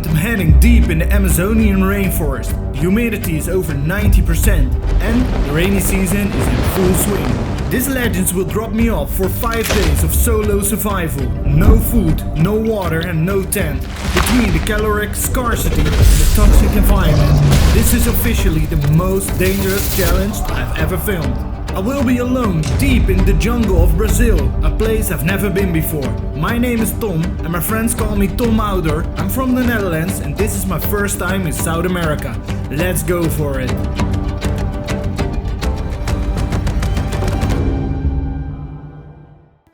moment I'm heading deep in the Amazonian rainforest. The humidity is over 90% and the rainy season is in full swing. These legends will drop me off for 5 days of solo survival. No food, no water and no tent. Between the caloric scarcity and the toxic environment, this is officially the most dangerous challenge I've ever filmed. I will be alone, deep in the jungle of Brazil, a place I've never been before. My name is Tom and my friends call me Tom Ouder. I'm from the Netherlands and this is my first time in South America. Let's go for it.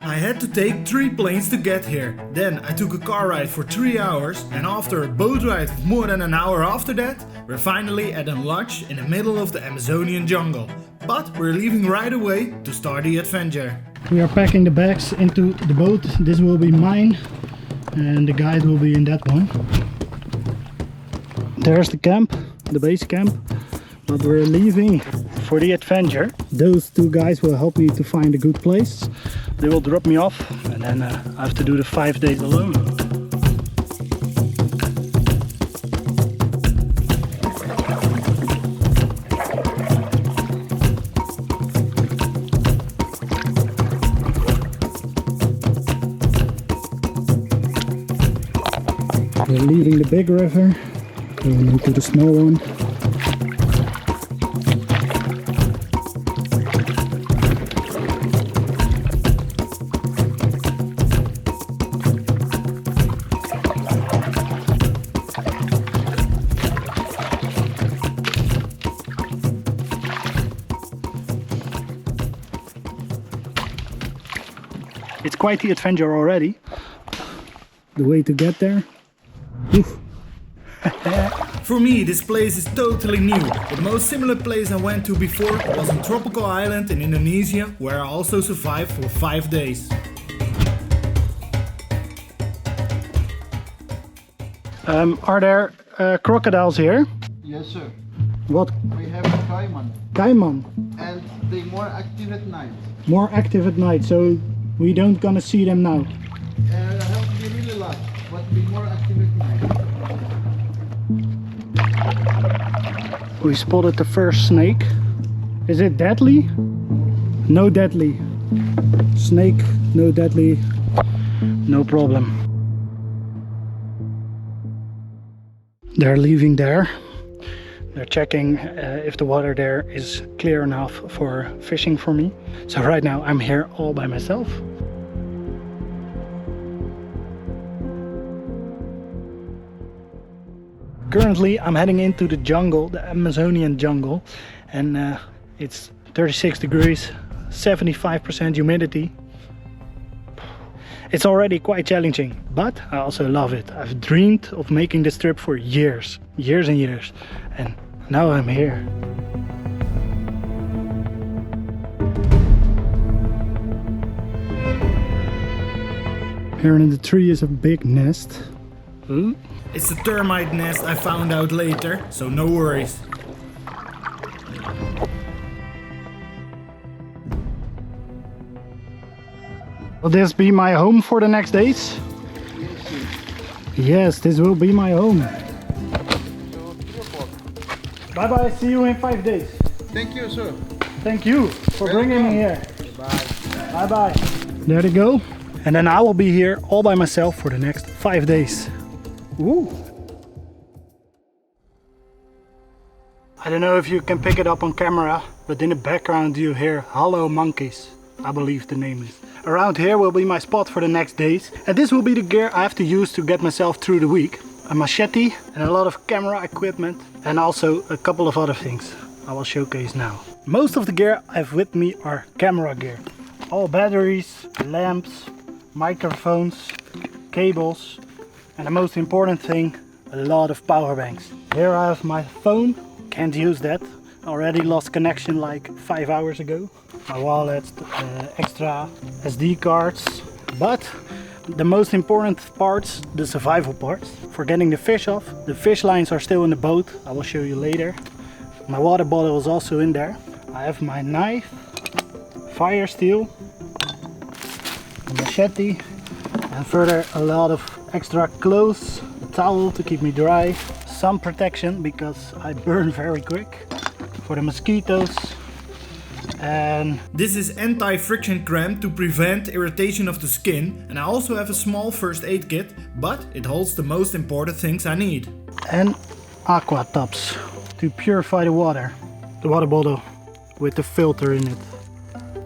I had to take 3 planes to get here. Then I took a car ride for 3 hours and after a boat ride of more than an hour after that, we're finally at a lodge in the middle of the Amazonian jungle. But we're leaving right away to start the adventure. We are packing the bags into the boat. This will be mine and the guide will be in that one. There's the camp, the base camp. But we're leaving for the adventure. Those 2 guys will help me to find a good place. They will drop me off and then I have to do the 5 days alone. We're leaving the big river, going into the small one. It's quite the adventure already. The way to get there. For me, this place is totally new. The most similar place I went to before was a tropical island in Indonesia, where I also survived for 5 days. Are there crocodiles here? Yes, sir. What? We have a caiman, Caiman. and they're more active at night. More active at night, so we don't gonna see them now. Have to be really large, but be more active at night. We spotted the first snake. Is it deadly? No deadly. Snake, no deadly. No problem. They're leaving there. They're checking if the water there is clear enough for fishing for me. So right now I'm here all by myself. Currently I'm heading into the jungle, the Amazonian jungle, and it's 36 degrees, 75% humidity. It's already quite challenging, but I also love it. I've dreamed of making this trip for years and years, and now I'm here. Here in the tree is a big nest. Ooh. It's a termite nest, I found out later, so no worries. Will this be my home for the next days? Yes, this will be my home. Bye bye, see you in 5 days. Thank you, sir. Thank you for bringing me here. Bye. Bye bye. There they go. And then I will be here all by myself for the next 5 days. Ooh. I don't know if you can pick it up on camera, but in the background you hear hollow monkeys. I believe the name is. Around here will be my spot for the next days. And this will be the gear I have to use to get myself through the week. A machete and a lot of camera equipment and also a couple of other things I will showcase now. Most of the gear I have with me are camera gear. All batteries, lamps, microphones, cables, and the most important thing, a lot of power banks. Here I have my phone, can't use that. Already lost connection like 5 hours ago. My wallet, extra SD cards. But the most important parts, the survival parts. For getting the fish off, the fish lines are still in the boat. I will show you later. My water bottle is also in there. I have my knife, fire steel, a machete, and further a lot of extra clothes, towel to keep me dry, sun protection because I burn very quick, for the mosquitoes, and This is anti-friction cream to prevent irritation of the skin, and I also have a small first aid kit, but it holds the most important things I need. and aqua tubs to purify the water bottle with the filter in it.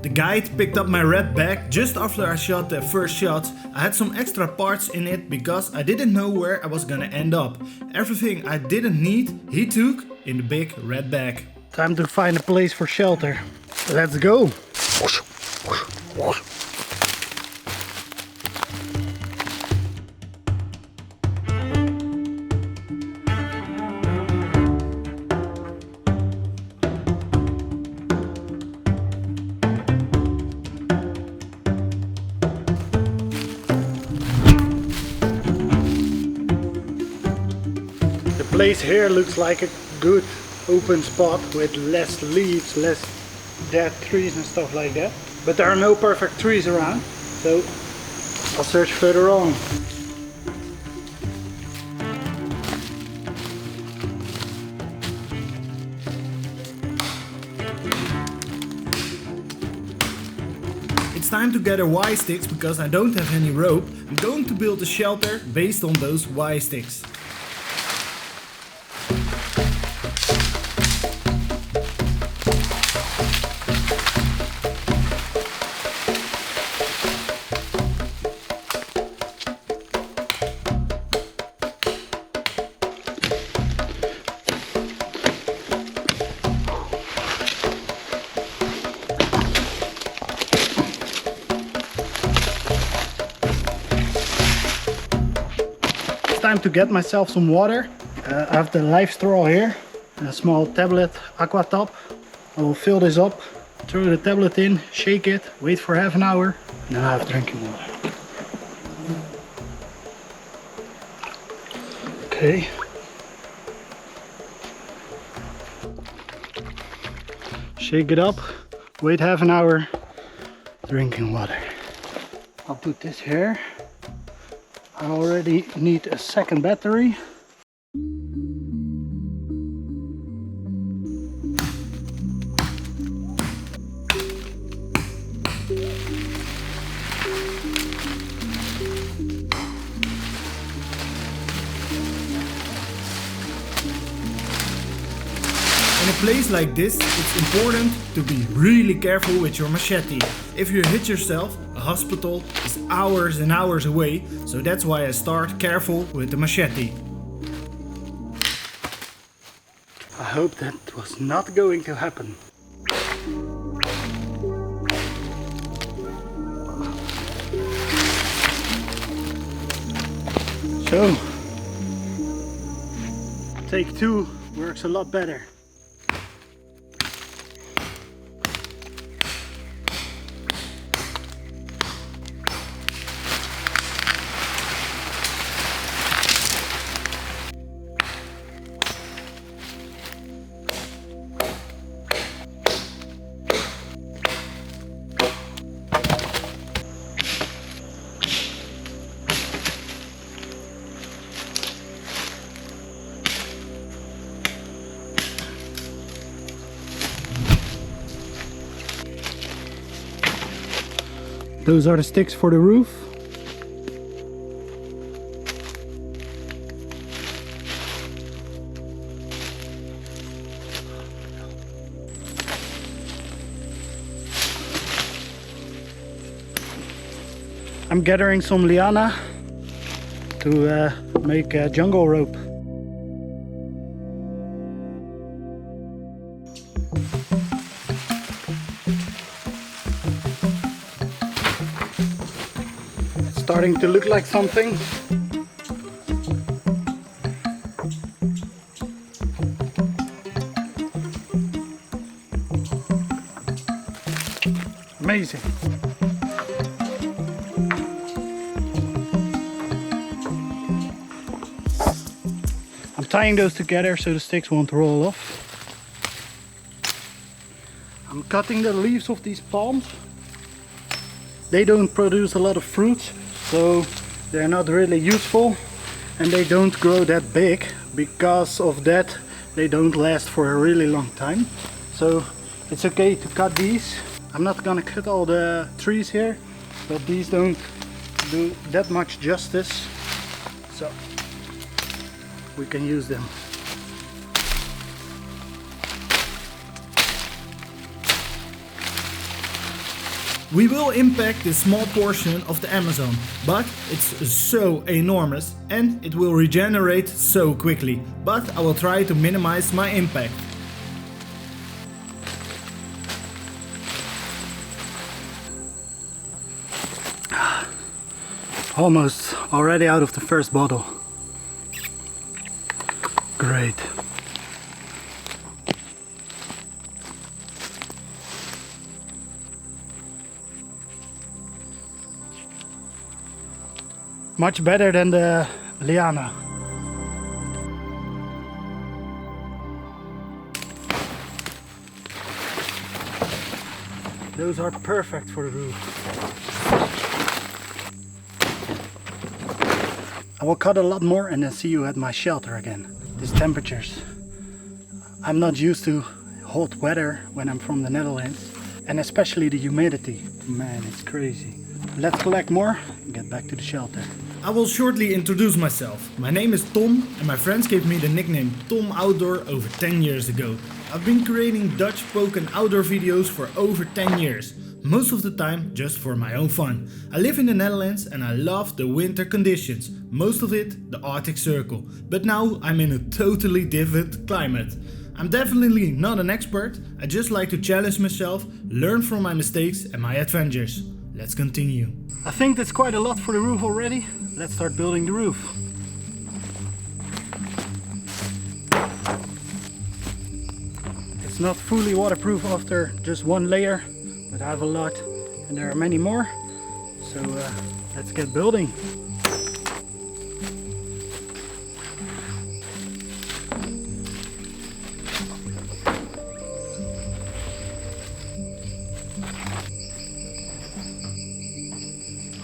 The guide picked up my red bag just after I shot the first shot. I had some extra parts in it because I didn't know where I was gonna end up. Everything I didn't need, he took in the big red bag. Time to find a place for shelter. Let's go! The place here looks like a good open spot with less leaves, less dead trees and stuff like that. But there are no perfect trees around, so I'll search further on. It's time to gather Y sticks because I don't have any rope. I'm going to build a shelter based on those Y sticks. Time to get myself some water. I have the live straw here, a small tablet aqua tub. I will fill this up, throw the tablet in, shake it, wait for half an hour, and then I have drinking water. Okay. Shake it up, wait half an hour, drinking water. I'll put this here. I already need a second battery. In a place like this, it's important to be really careful with your machete. If you hit yourself, a hospital is hours and hours away, so that's why I start careful with the machete. I hope that was not going to happen. So, take two works a lot better. Those are the sticks for the roof. I'm gathering some liana to make a jungle rope. It's starting to look like something. Amazing. I'm tying those together so the sticks won't roll off. I'm cutting the leaves of these palms. They don't produce a lot of fruits, so they're not really useful. and they don't grow that big. Because of that, they don't last for a really long time. So it's okay to cut these. I'm not gonna cut all the trees here, but these don't do that much justice, so we can use them. We will impact this small portion of the Amazon, but it's so enormous and it will regenerate so quickly, but I will try to minimize my impact. Almost already out of the first bottle. Great. Much better than the liana. Those are perfect for the roof. I will cut a lot more and then see you at my shelter again. These temperatures. I'm not used to hot weather when I'm from the Netherlands, and especially the humidity. Man, it's crazy. Let's collect more and get back to the shelter. I will shortly introduce myself. My name is Tom and my friends gave me the nickname Tom Outdoor over 10 years ago. I've been creating Dutch spoken outdoor videos for over 10 years. Most of the time just for my own fun. I live in the Netherlands and I love the winter conditions. Most of it the Arctic Circle. But now I'm in a totally different climate. I'm definitely not an expert. I just like to challenge myself, learn from my mistakes and my adventures. Let's continue. I think that's quite a lot for the roof already. Let's start building the roof. It's not fully waterproof after just one layer, but I have a lot and there are many more. So let's get building.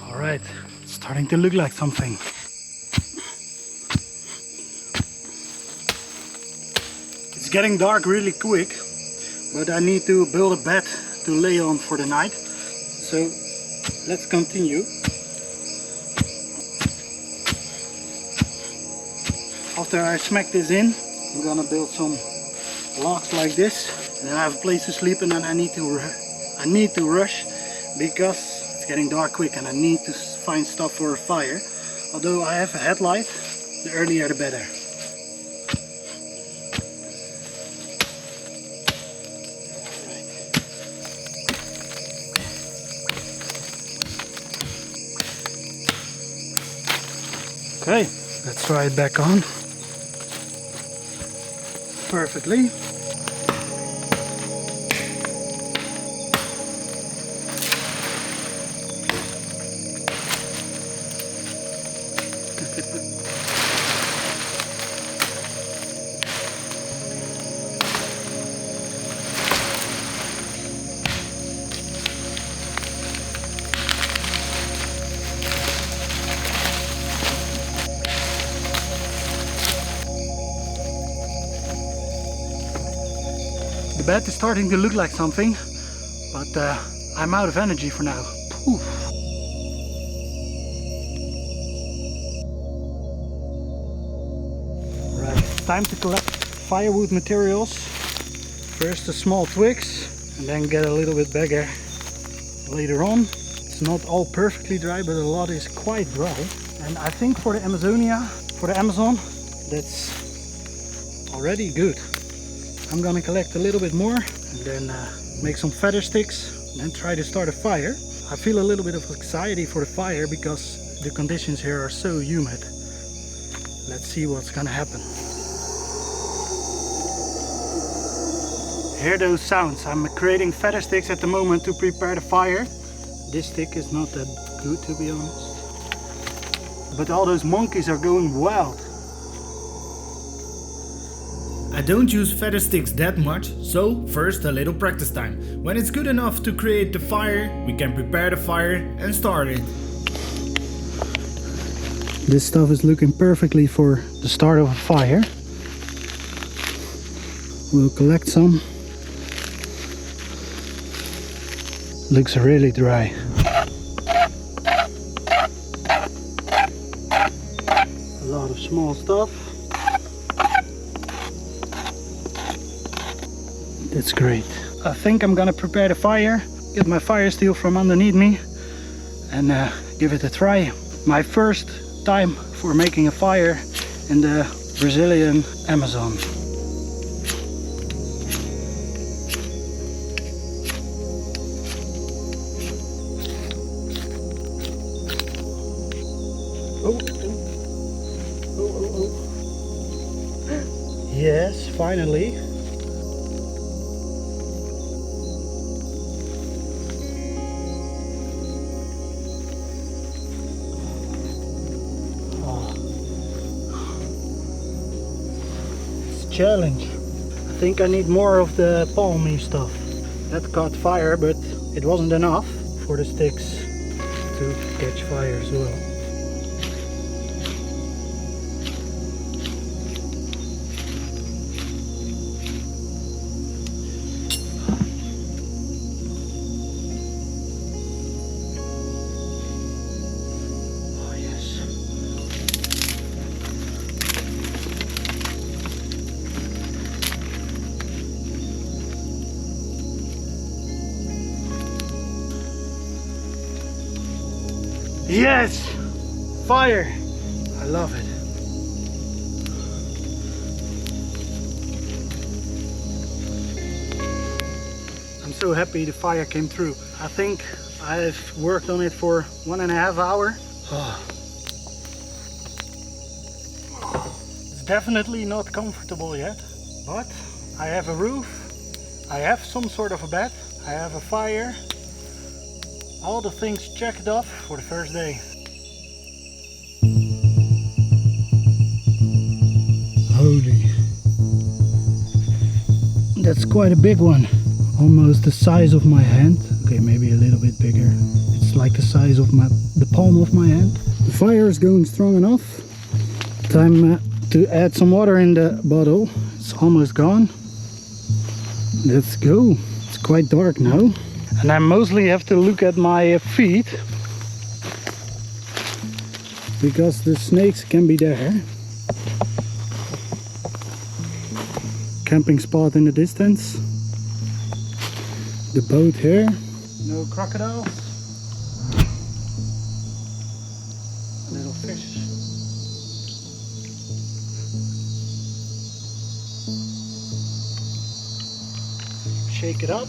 Alright, it's starting to look like something. It's getting dark really quick, but I need to build a bed to lay on for the night. So let's continue. After I smack this in, I'm gonna build some logs like this, and then I have a place to sleep, and then I need to rush because it's getting dark quick and I need to find stuff for a fire. Although I have a headlight, the earlier the better. Okay, let's try it back on. Perfectly. The bed is starting to look like something, but I'm out of energy for now. Poof. Right, time to collect firewood materials. First the small twigs and then get a little bit bigger later on. It's not all perfectly dry, but a lot is quite dry. And I think for the Amazon, that's already good. I'm gonna collect a little bit more and then make some feather sticks and then try to start a fire. I feel a little bit of anxiety for the fire because the conditions here are so humid. Let's see what's gonna happen. Hear those sounds? I'm creating feather sticks at the moment to prepare the fire. This stick is not that good, to be honest. But all those monkeys are going wild. I don't use feather sticks that much, so first a little practice time. When it's good enough to create the fire, we can prepare the fire and start it. This stuff is looking perfectly for the start of a fire. We'll collect some. Looks really dry. A lot of small stuff. That's great. I think I'm gonna prepare the fire, get my fire steel from underneath me and give it a try. My first time for making a fire in the Brazilian Amazon. Yes, finally. It's a challenge. I think I need more of the palmy stuff. That caught fire, but it wasn't enough for the sticks to catch fire as well. Yes! Fire! I love it. I'm so happy the fire came through. I think I've worked on it for 1.5 hours. It's definitely not comfortable yet, but I have a roof, I have some sort of a bed, I have a fire. All the things checked off for the first day. Holy. That's quite a big one. Almost the size of my hand. Okay, maybe a little bit bigger. It's like the size of the palm of my hand. The fire is going strong enough. Time to add some water in the bottle. It's almost gone. Let's go. It's quite dark now. And I mostly have to look at my feet because the snakes can be there. Camping spot in the distance. The boat here. No crocodiles. A little fish. Shake it up.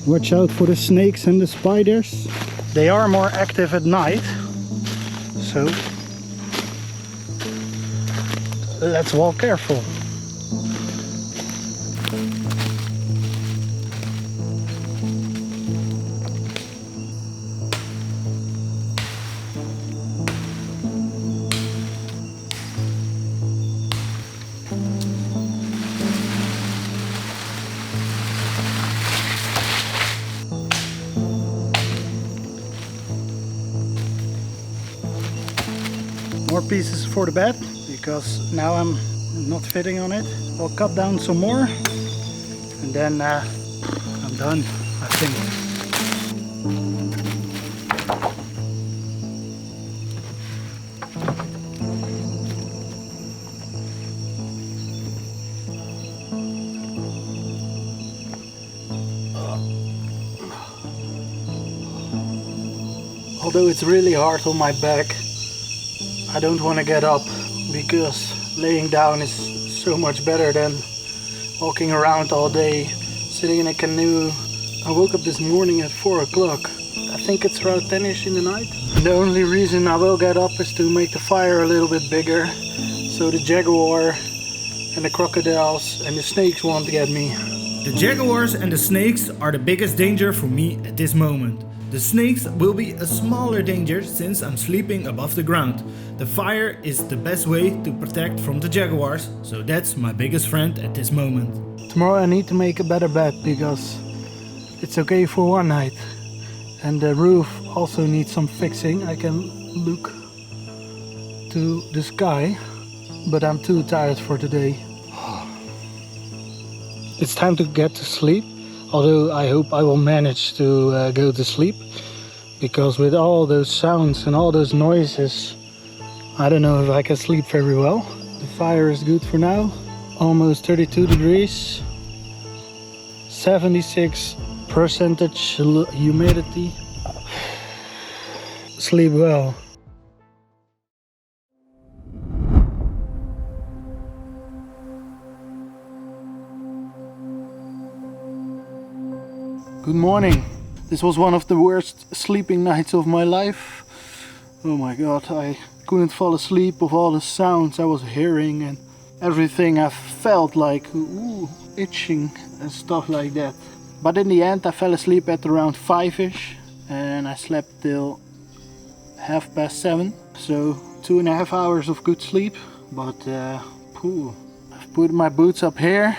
Watch out for the snakes and the spiders. They are more active at night, so let's walk careful. More pieces for the bed, because now I'm not fitting on it. I'll cut down some more and then I'm done, I think. Although it's really hard on my back, I don't want to get up because laying down is so much better than walking around all day, sitting in a canoe. I woke up this morning at 4 o'clock. I think it's around 10ish in the night. The only reason I will get up is to make the fire a little bit bigger, so the jaguar and the crocodiles and the snakes won't get me. The jaguars and the snakes are the biggest danger for me at this moment. The snakes will be a smaller danger since I'm sleeping above the ground. The fire is the best way to protect from the jaguars, so that's my biggest friend at this moment. Tomorrow I need to make a better bed because it's okay for one night. And the roof also needs some fixing. I can look to the sky, but I'm too tired for today. It's time to get to sleep, although I hope I will manage to go to sleep, because with all those sounds and all those noises, I don't know if I can sleep very well. The fire is good for now, almost 32 degrees, 76% humidity. Sleep well. Good morning. This was one of the worst sleeping nights of my life. Oh my god, I couldn't fall asleep with all the sounds I was hearing and everything. I felt like itching and stuff like that. But in the end I fell asleep at around 5ish and I slept till 7:30. So 2.5 hours of good sleep. But I've put my boots up here.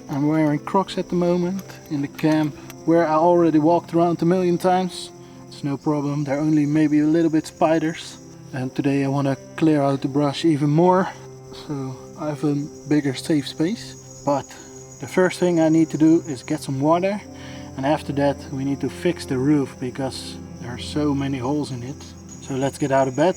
I'm wearing Crocs at the moment in the camp where I already walked around a million times. It's no problem, there are only maybe a little bit spiders. And today I want to clear out the brush even more, so I have a bigger safe space. But the first thing I need to do is get some water, and after that we need to fix the roof because there are so many holes in it. So let's get out of bed.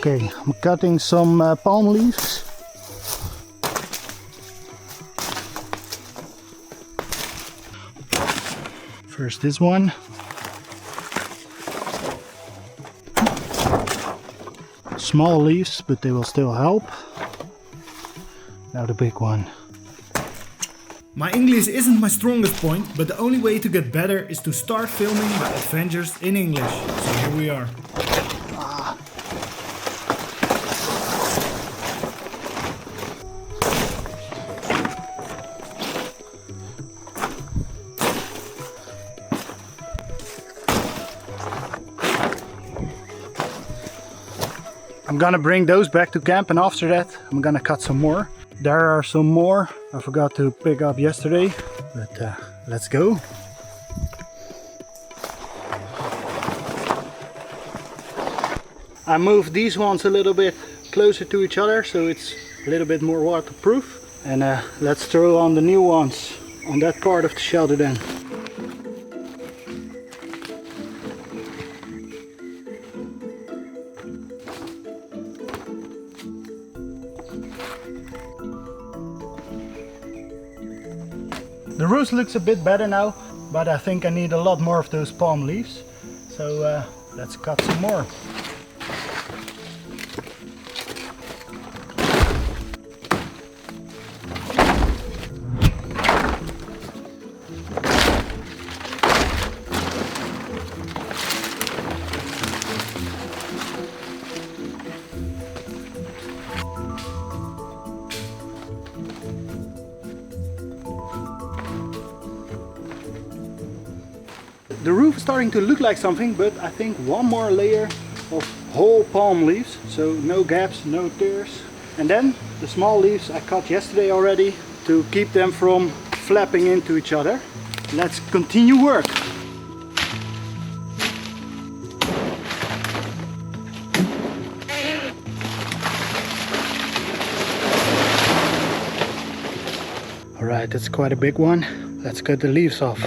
Okay, I'm cutting some palm leaves. First this one. Small leaves, but they will still help. Now the big one. My English isn't my strongest point, but the only way to get better is to start filming my adventures in English. So here we are. I'm gonna bring those back to camp, and after that I'm gonna cut some more. There are some more I forgot to pick up yesterday, but let's go. I moved these ones a little bit closer to each other so it's a little bit more waterproof. And let's throw on the new ones on that part of the shelter then. The roof looks a bit better now, but I think I need a lot more of those palm leaves. So let's cut some more. The roof is starting to look like something, but I think one more layer of whole palm leaves, so no gaps, no tears. And then the small leaves I cut yesterday already to keep them from flapping into each other. Let's continue work. Alright, that's quite a big one. Let's cut the leaves off.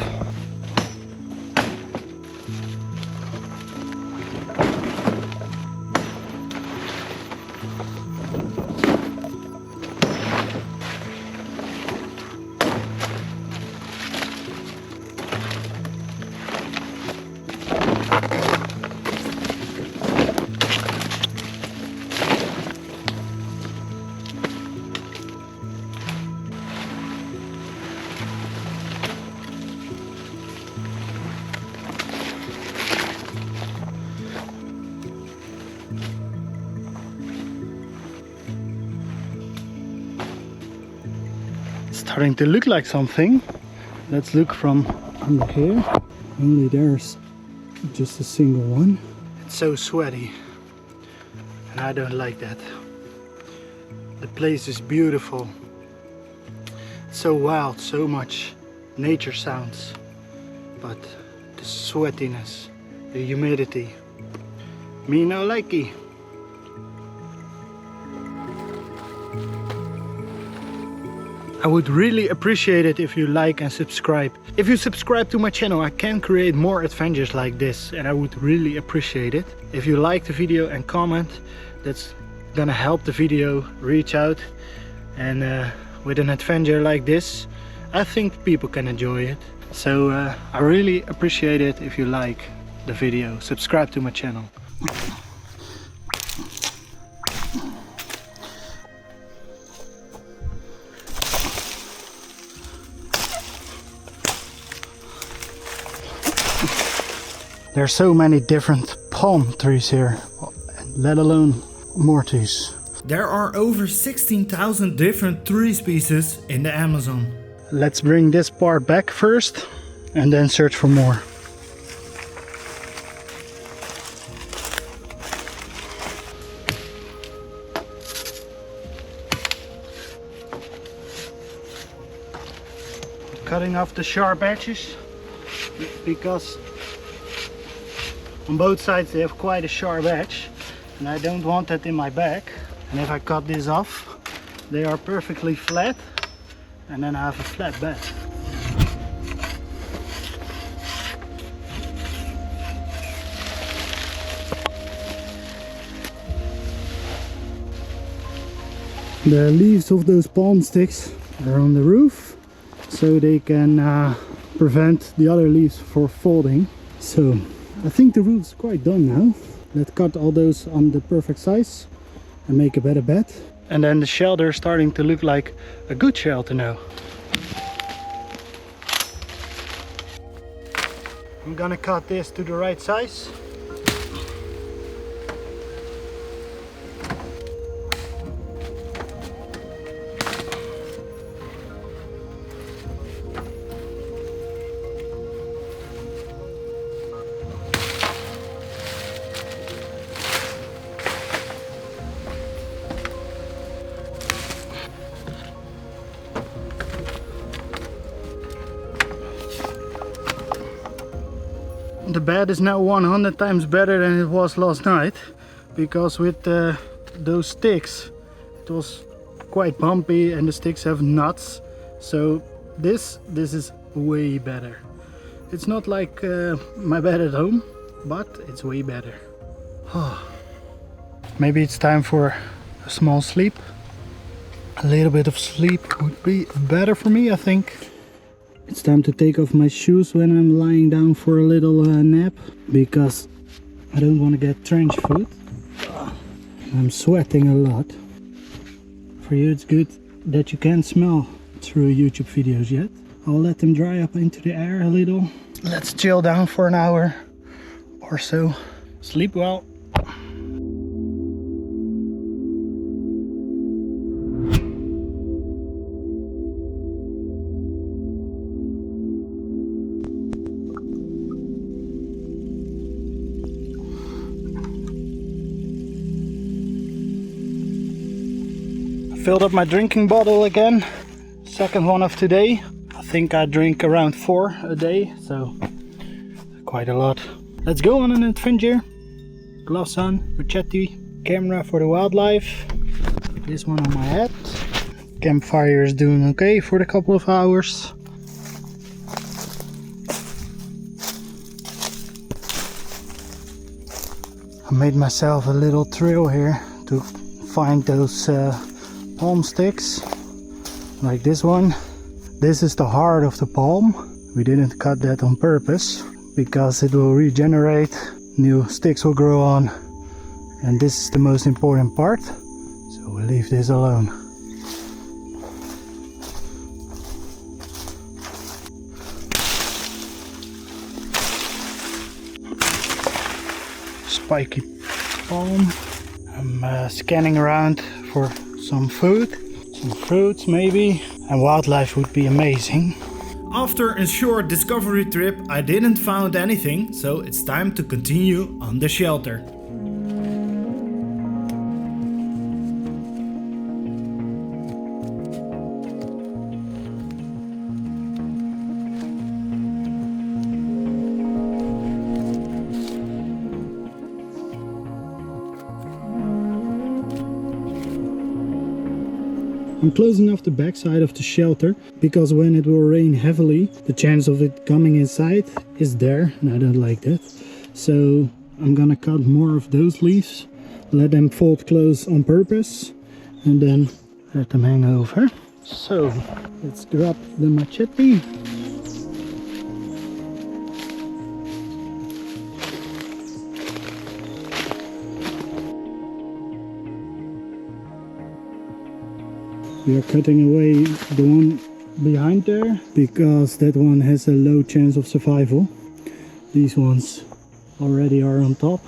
Starting to look like something. Let's look from under here. Only there's just a single one. It's so sweaty and I don't like that. The place is beautiful so wild, so much nature sounds, but the sweatiness, the humidity, me no likey. I would really appreciate it if you like and subscribe. If you subscribe to my channel, I can create more adventures like this, and I would really appreciate it. If you like the video and comment, that's gonna help the video reach out. And with an adventure like this, I think people can enjoy it. So I really appreciate it if you like the video. Subscribe to my channel. There are so many different palm trees here, let alone more trees. There are over 16,000 different tree species in the Amazon. Let's bring this part back first and then search for more. Cutting off the sharp edges because on both sides they have quite a sharp edge, and I don't want that in my bag. And if I cut this off, they are perfectly flat, and then I have a flat bag. The leaves of those palm sticks are on the roof, so they can prevent the other leaves from folding. So I think the roof's quite done now. Let's cut all those on the perfect size and make a better bed. And then the shelter is starting to look like a good shelter now. I'm gonna cut this to the right size. The bed is now 100 times better than it was last night, because with those sticks it was quite bumpy and the sticks have nuts. So this is way better. It's not like my bed at home, but it's way better. Maybe it's time for a small sleep. A little bit of sleep would be better for me, I think. It's time to take off my shoes when I'm lying down for a little nap, because I don't want to get trench foot. I'm sweating a lot. For you it's good that you can't smell through YouTube videos yet. I'll let them dry up into the air a little. Let's chill down for an hour or so. Sleep well. Filled up my drinking bottle again, second one of today. I think I drink around 4 a day, so quite a lot. Let's go on an adventure. Gloves on, machete, camera for the wildlife, this one on my head. Campfire is doing okay for the couple of hours. I made myself a little trail here to find those palm sticks, like this one. This is the heart of the palm. We didn't cut that on purpose because it will regenerate, new sticks will grow on, and this is the most important part, so we'll leave this alone. Spiky palm. I'm scanning around for some food, some fruits maybe, and wildlife would be amazing. After a short discovery trip, I didn't find anything, so it's time to continue on the shelter. I'm closing off the backside of the shelter because when it will rain heavily, the chance of it coming inside is there, and I don't like that. So I'm gonna cut more of those leaves, let them fold close on purpose, and then let them hang over. So let's grab the machete. We are cutting away the one behind there because that one has a low chance of survival. These ones already are on top.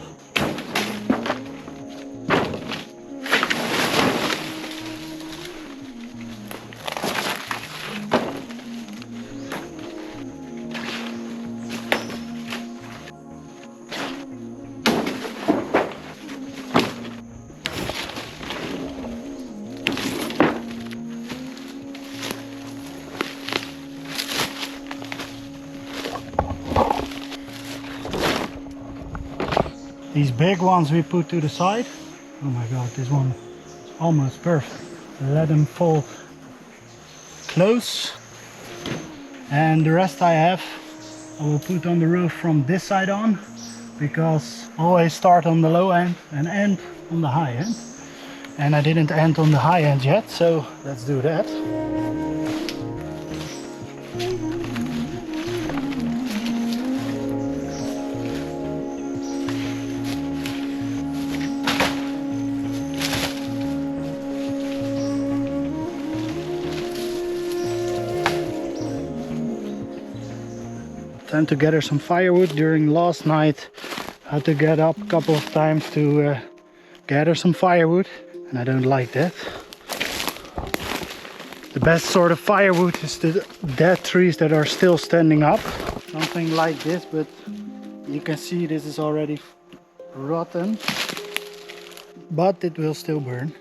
These big ones we put to the side. Oh my god, this one is almost perfect. Let them fold close. And the rest I have, I will put on the roof from this side on, because always start on the low end and end on the high end. And I didn't end on the high end yet, so let's do that. Time to gather some firewood. During last night I had to get up a couple of times to gather some firewood, and I don't like that. The best sort of firewood is the dead trees that are still standing up. Something like this, but you can see this is already rotten, but it will still burn.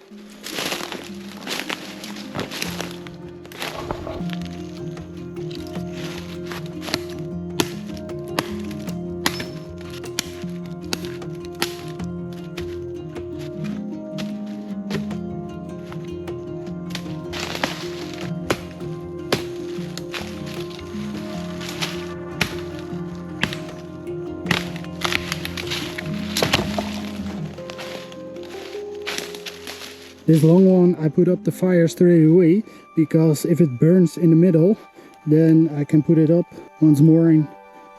This long one I put up the fire straight away, because if it burns in the middle, then I can put it up once more and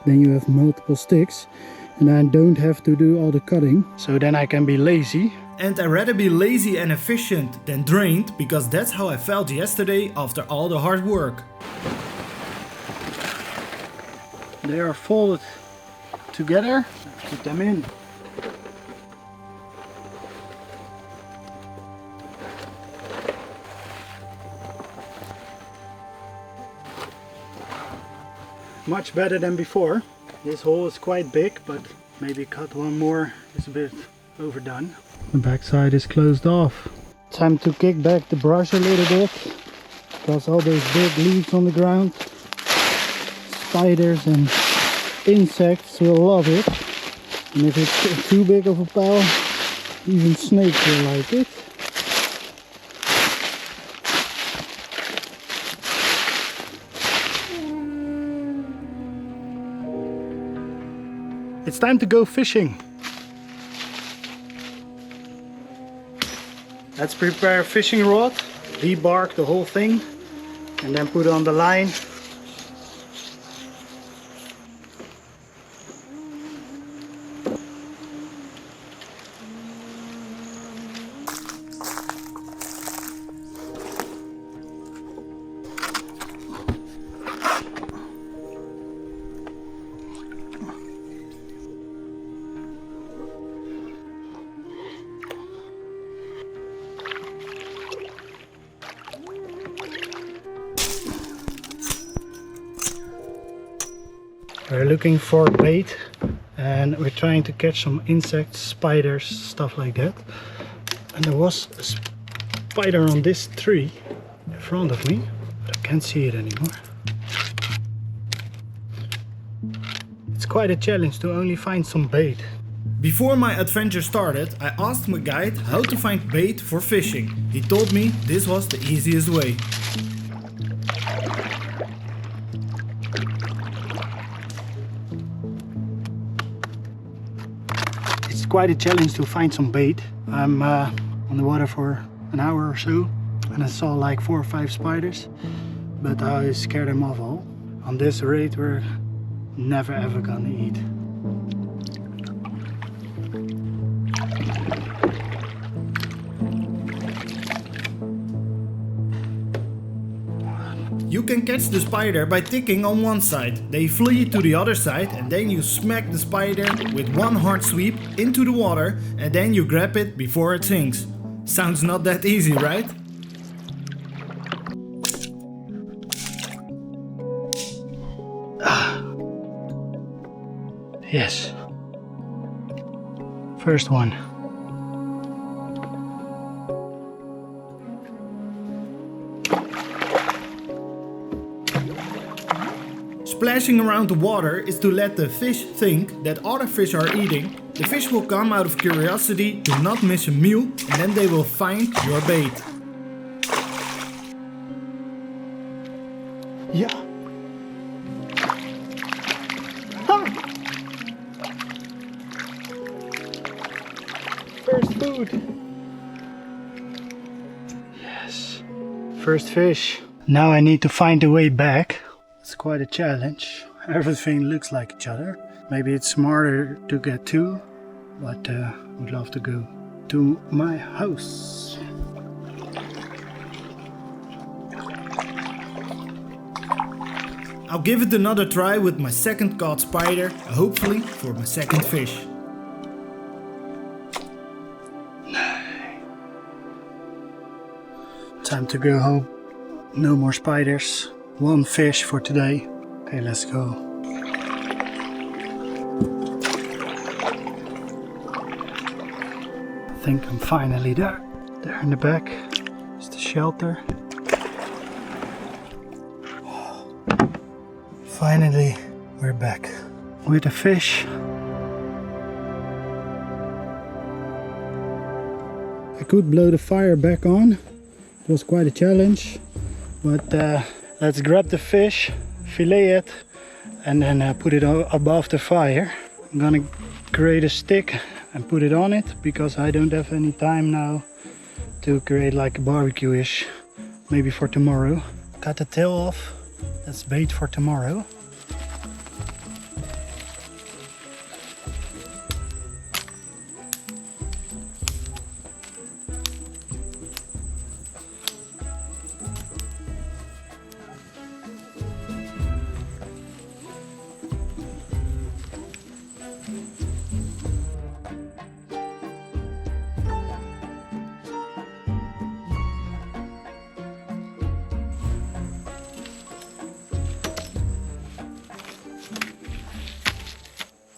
then you have multiple sticks and I don't have to do all the cutting. So then I can be lazy. And I'd rather be lazy and efficient than drained, because that's how I felt yesterday after all the hard work. They are folded together. Put them in. Much better than before. This hole is quite big, but maybe cut one more is a bit overdone. The back side is closed off. Time to kick back the brush a little bit, because all those big leaves on the ground, spiders and insects will love it. And if it's too big of a pile, even snakes will like it. It's time to go fishing. Let's prepare a fishing rod, debark the whole thing, and then put on the line. We're looking for bait and we're trying to catch some insects, spiders, stuff like that. And there was a spider on this tree in front of me, but I can't see it anymore. It's quite a challenge to only find some bait. Before my adventure started, I asked my guide how to find bait for fishing. He told me this was the easiest way. It's quite a challenge to find some bait. I'm on the water for an hour or so and I saw like 4 or 5 spiders, but I scared them off all. On this rate we're never ever gonna eat. You can catch the spider by ticking on one side. They flee to the other side and then you smack the spider with one hard sweep into the water and then you grab it before it sinks. Sounds not that easy, right? Yes. First one. Splashing around the water is to let the fish think that other fish are eating. The fish will come out of curiosity to not miss a meal and then they will find your bait. Yeah. Ah. First food. Yes. First fish. Now I need to find a way back. It's quite a challenge. Everything looks like each other. Maybe it's smarter to get 2, but I would love to go to my house. I'll give it another try with my second caught spider, hopefully for my second fish. Time to go home. No more spiders. 1 fish for today. Okay, let's go. I think I'm finally there. There in the back is the shelter. Finally, we're back with the fish. I could blow the fire back on. It was quite a challenge, but let's grab the fish, fillet it, and then put it above the fire. I'm gonna create a stick and put it on it because I don't have any time now to create like a barbecue-ish. Maybe for tomorrow. Cut the tail off. That's bait for tomorrow.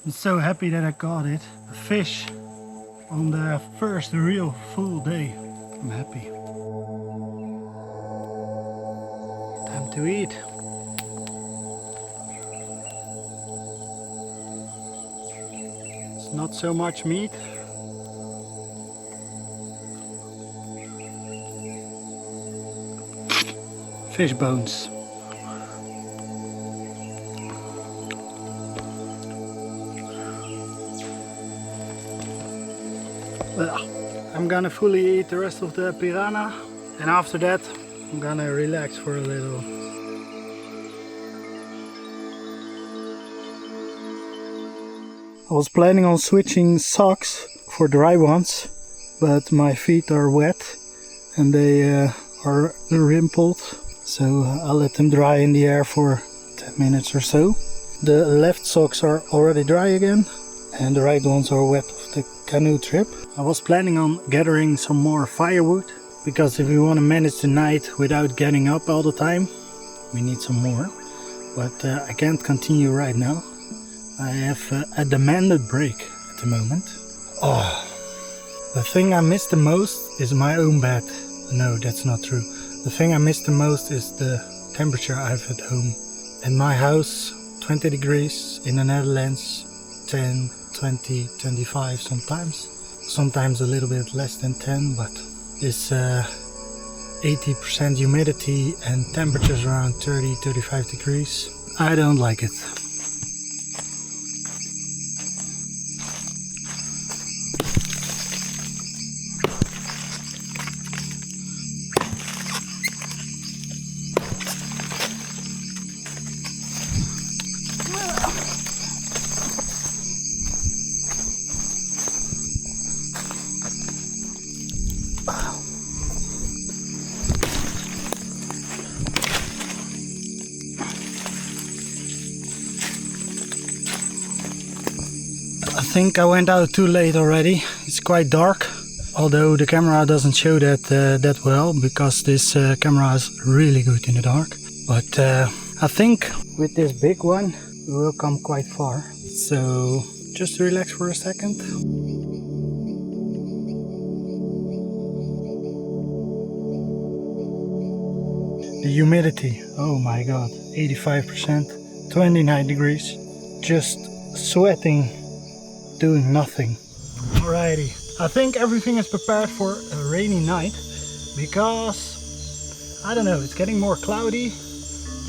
I'm so happy that I got it. A fish on the first real full day. I'm happy. Time to eat. It's not so much meat. Fish bones. I'm gonna fully eat the rest of the piranha and after that I'm gonna relax for a little. I was planning on switching socks for dry ones, but my feet are wet and they are rimpled, so I'll let them dry in the air for 10 minutes or so. The left socks are already dry again and the right ones are wet of the canoe trip. I was planning on gathering some more firewood because if we want to manage the night without getting up all the time, we need some more. But I can't continue right now. I have a demanded break at the moment. Oh, the thing I miss the most is my own bed. No, that's not true. The thing I miss the most is the temperature I have at home. In my house, 20 degrees, in the Netherlands, 10, 20, 25 sometimes. Sometimes a little bit less than 10, but this 80% humidity and temperatures around 30, 35 degrees. I don't like it. I think I went out too late already. It's quite dark, although the camera doesn't show that well, because this camera is really good in the dark. But I think with this big one we will come quite far. So just relax for a second. The humidity, oh my god, 85%, 29 degrees, just sweating, doing nothing. Alrighty, I think everything is prepared for a rainy night, because I don't know, it's getting more cloudy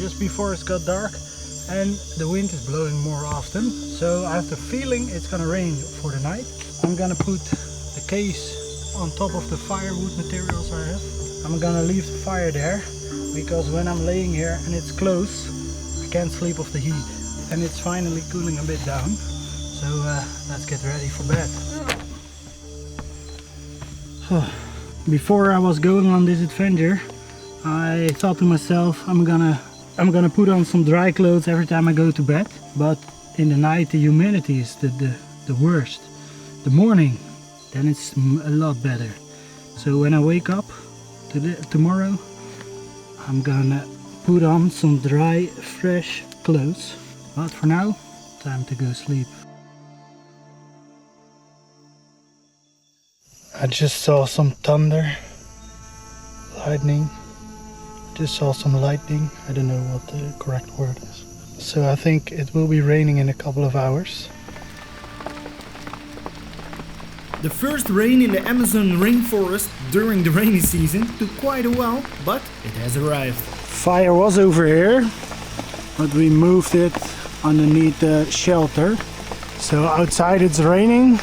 just before it's got dark, and the wind is blowing more often, so I have the feeling it's gonna rain for the night. I'm gonna put the case on top of the firewood materials I have. I'm gonna leave the fire there, because when I'm laying here and it's close, I can't sleep off the heat, and it's finally cooling a bit down. So let's get ready for bed. Before I was going on this adventure, I thought to myself, I'm gonna put on some dry clothes every time I go to bed. But in the night the humidity is the worst. The morning, then it's a lot better. So when I wake up tomorrow, I'm gonna put on some dry, fresh clothes. But for now, time to go sleep. I just saw some thunder, lightning. Just saw some lightning. I don't know what the correct word is. So I think it will be raining in a couple of hours. The first rain in the Amazon rainforest during the rainy season took quite a while, but it has arrived. Fire was over here, but we moved it underneath the shelter. So outside it's raining,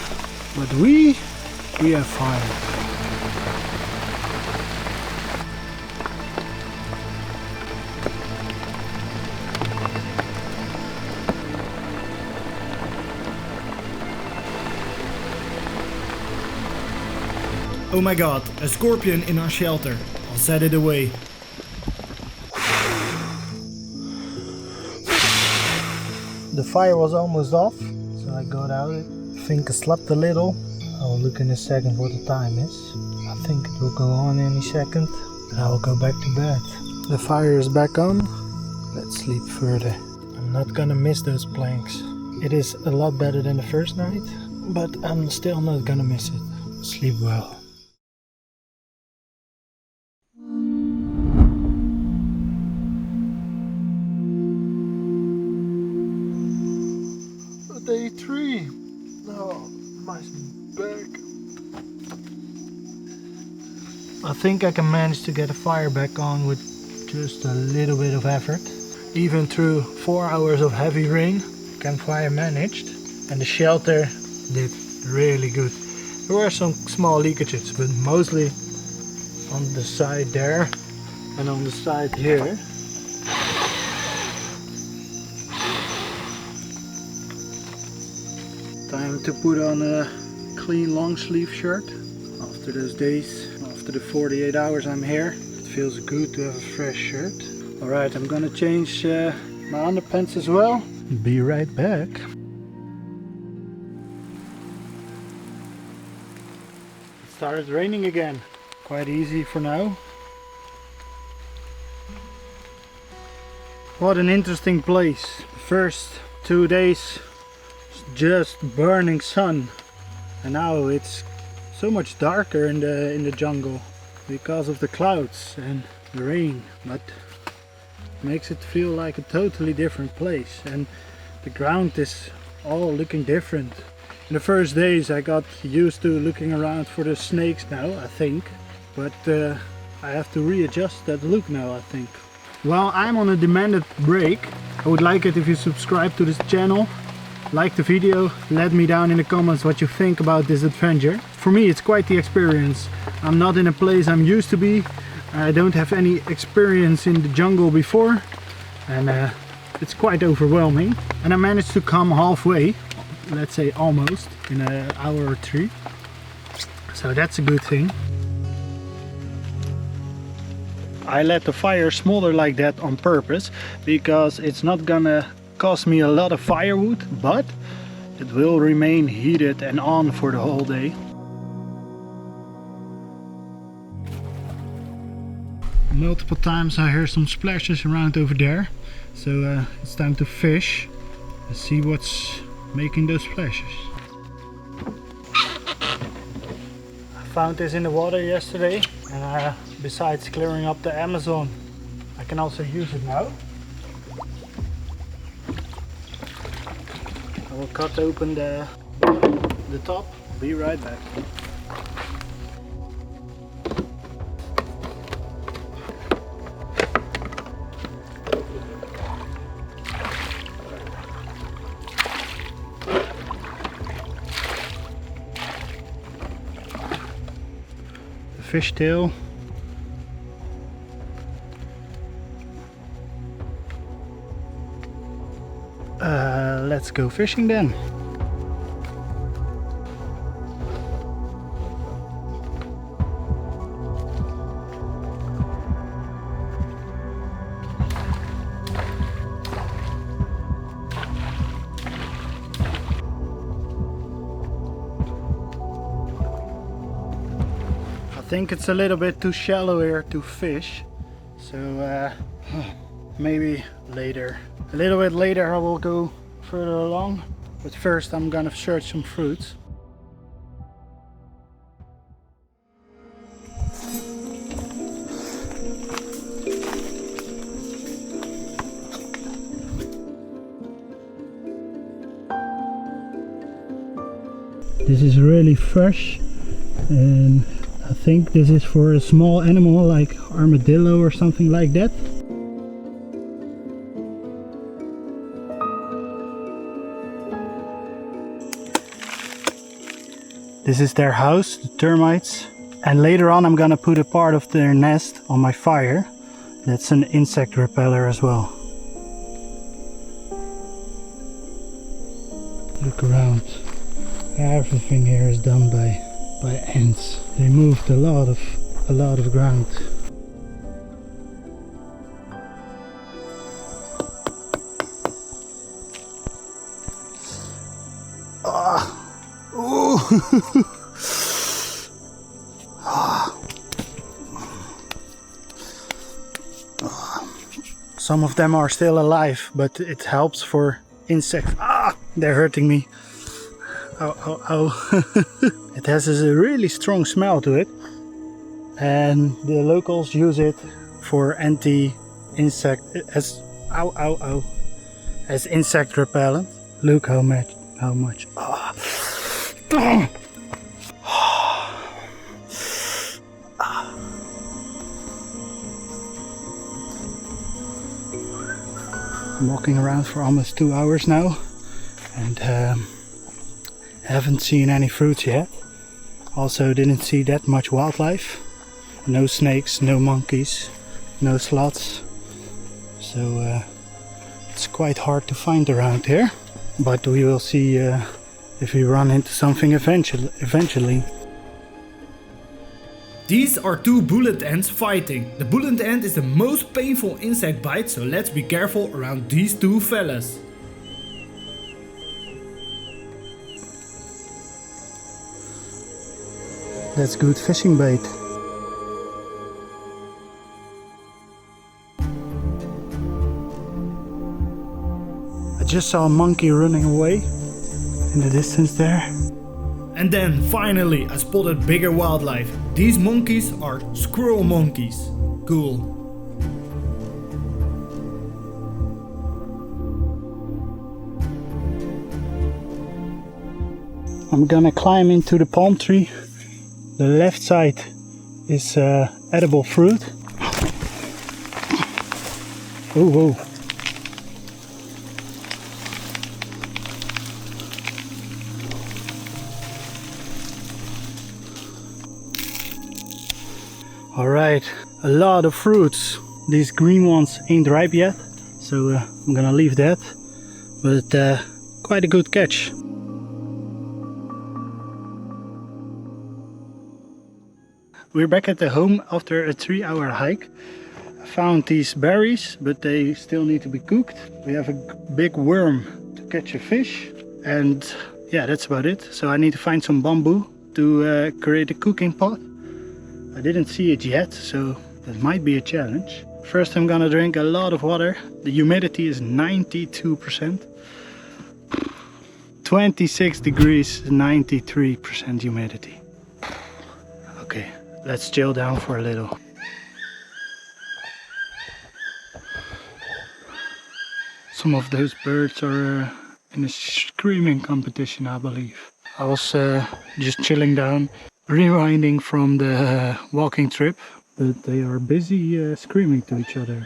but we have fire. Oh my god, a scorpion in our shelter. I'll set it away. The fire was almost off, so I got out. I think I slept a little. I'll look in a second what the time is. I think it will go on any second, and I will go back to bed. The fire is back on. Let's sleep further. I'm not gonna miss those planks. It is a lot better than the first night, but I'm still not gonna miss it. Sleep well. Day 3. Oh, my back. I think I can manage to get the fire back on with just a little bit of effort. Even through 4 hours of heavy rain, campfire managed, and the shelter did really good. There were some small leakages, but mostly on the side there and on the side here. Time to put on a clean long sleeve shirt. After those days, after the 48 hours I'm here, it feels good to have a fresh shirt. Alright, I'm gonna change my underpants as well. Be right back. It started raining again. Quite easy for now. What an interesting place. First 2 days just burning sun, and now it's so much darker in the jungle because of the clouds and the rain, but makes it feel like a totally different place, and the ground is all looking different. In the first days I got used to looking around for the snakes now, I think. But I have to readjust that look now, I think. Well, I'm on a demanded break. I would like it if you subscribe to this channel, like the video, let me down in the comments what you think about this adventure. For me it's quite the experience. I'm not in a place I'm used to be. I don't have any experience in the jungle before. And it's quite overwhelming. And I managed to come halfway, let's say almost, in an hour or 3. So that's a good thing. I let the fire smolder like that on purpose because it's not gonna cost me a lot of firewood, but it will remain heated and on for the whole day. Multiple times I hear some splashes around over there, so it's time to fish and see what's making those splashes. I found this in the water yesterday, and besides clearing up the Amazon, I can also use it now. I will cut open the top, be right back. The fishtail. Let's go fishing then. I think it's a little bit too shallow here to fish, so maybe later. A little bit later I will go further along, but first I'm gonna search some fruits. This is really fresh, and I think this is for a small animal like armadillo or something like that. This is their house, the termites. And later on I'm gonna put a part of their nest on my fire. That's an insect repeller as well. Look around. Everything here is done by ants. They moved a lot of ground. Some of them are still alive, but it helps for insects. They're hurting me. It has a really strong smell to it, and the locals use it for anti-insect as insect repellent. Look how much. I'm walking around for almost 2 hours now, and haven't seen any fruits yet. Also didn't see that much wildlife. No snakes, no monkeys, no sloths. So it's quite hard to find around here. But we will see if we run into something eventually. These are two bullet ants fighting. The bullet ant is the most painful insect bite, so let's be careful around these two fellas. That's good fishing bait. I just saw a monkey running away in the distance there. And then finally I spotted bigger wildlife. These monkeys are squirrel monkeys. Cool. I'm gonna climb into the palm tree. The left side is edible fruit. Oh, whoa. Alright, a lot of fruits. These green ones ain't ripe yet, so I'm gonna leave that. But quite a good catch. We're back at the home after a 3-hour hike. I found these berries, but they still need to be cooked. We have a big worm to catch a fish, and yeah, that's about it. So I need to find some bamboo to create a cooking pot. I didn't see it yet, so that might be a challenge. First I'm gonna drink a lot of water. The humidity is 92%. 26 degrees, 93% humidity. Okay, let's chill down for a little. Some of those birds are in a screaming competition, I believe. I was just chilling down, rewinding from the walking trip, but they are busy screaming to each other.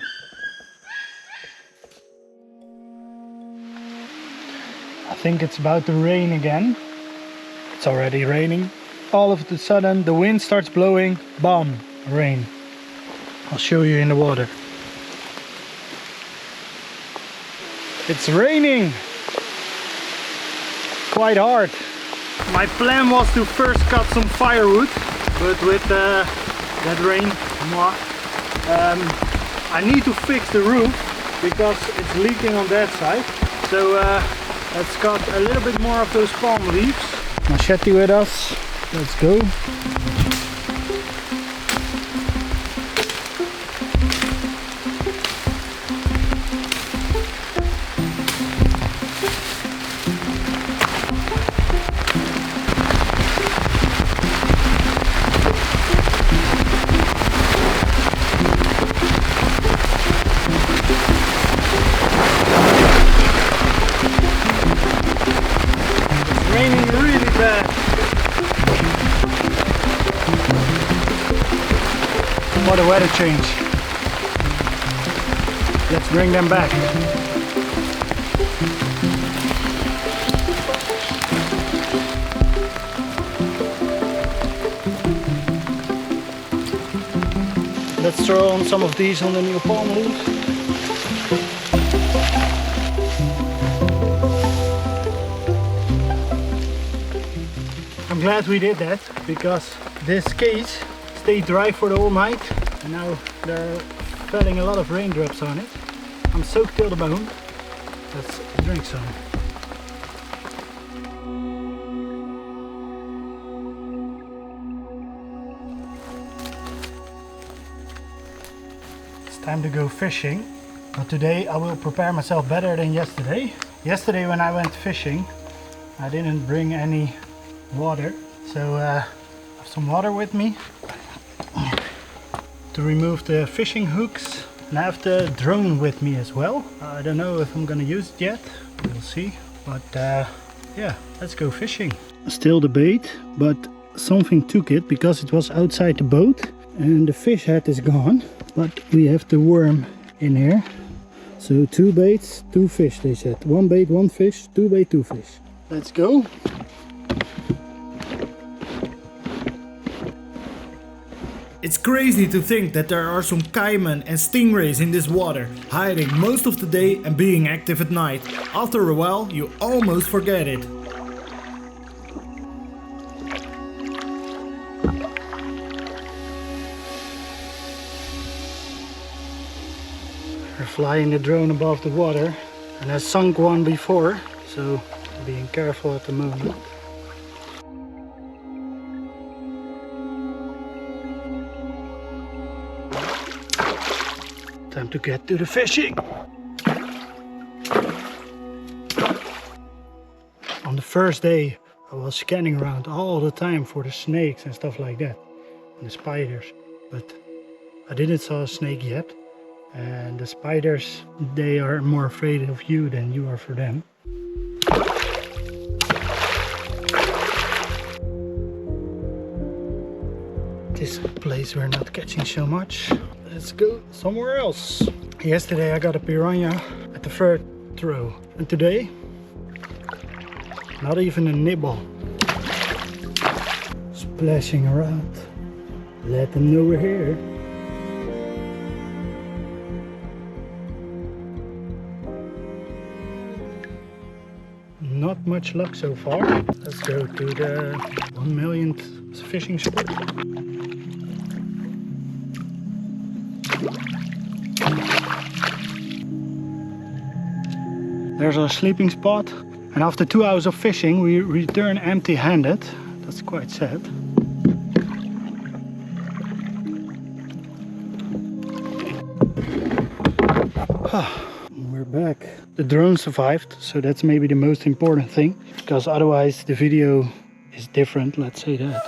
I think it's about to rain again. It's already raining. All of a sudden the wind starts blowing, bam, rain. I'll show you in the water. It's raining quite hard. My plan was to first cut some firewood, but with that rain, I need to fix the roof because it's leaking on that side. So let's cut a little bit more of those palm leaves. Machete with us. Let's go. Raining really bad. What a weather change. Let's bring them back. Let's throw on some of these on the new palm leaves. I'm glad we did that because this case stayed dry for the whole night and now they're falling a lot of raindrops on it. I'm soaked till the bone. Let's drink some. It's time to go fishing, but today I will prepare myself better than yesterday. Yesterday when I went fishing I didn't bring any water, so I have some water with me to remove the fishing hooks, and I have the drone with me as well. I don't know if I'm gonna use it yet, we'll see, but yeah, let's go fishing. Still the bait, but something took it because it was outside the boat and the fish head is gone, but we have the worm in here. So 2 baits, 2 fish, they said. 1 bait, 1 fish, 2 bait, 2 fish. Let's go. It's crazy to think that there are some caiman and stingrays in this water, hiding most of the day and being active at night. After a while, you almost forget it. We're flying the drone above the water, and I sunk one before, so being careful at the moment. Time to get to the fishing. On the first day I was scanning around all the time for the snakes and stuff like that, and the spiders, but I didn't saw a snake yet. And the spiders, they are more afraid of you than you are for them. This place we're not catching so much. Let's go somewhere else. Yesterday I got a piranha at the third throw. And today, not even a nibble. Splashing around. Let them know we're here. Not much luck so far. Let's go to the 1 millionth fishing spot. There's our sleeping spot. And after 2 hours of fishing, we return empty-handed. That's quite sad. We're back. The drone survived, so that's maybe the most important thing, because otherwise the video is different, let's say that.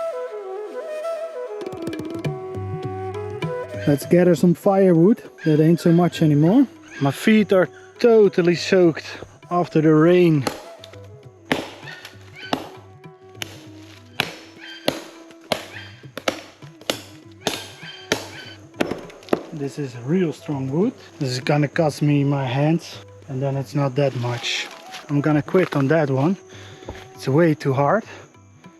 Let's gather some firewood. That ain't so much anymore. My feet are totally soaked after the rain. This is real strong wood. This is gonna cost me my hands, and then it's not that much. I'm gonna quit on that one. It's way too hard.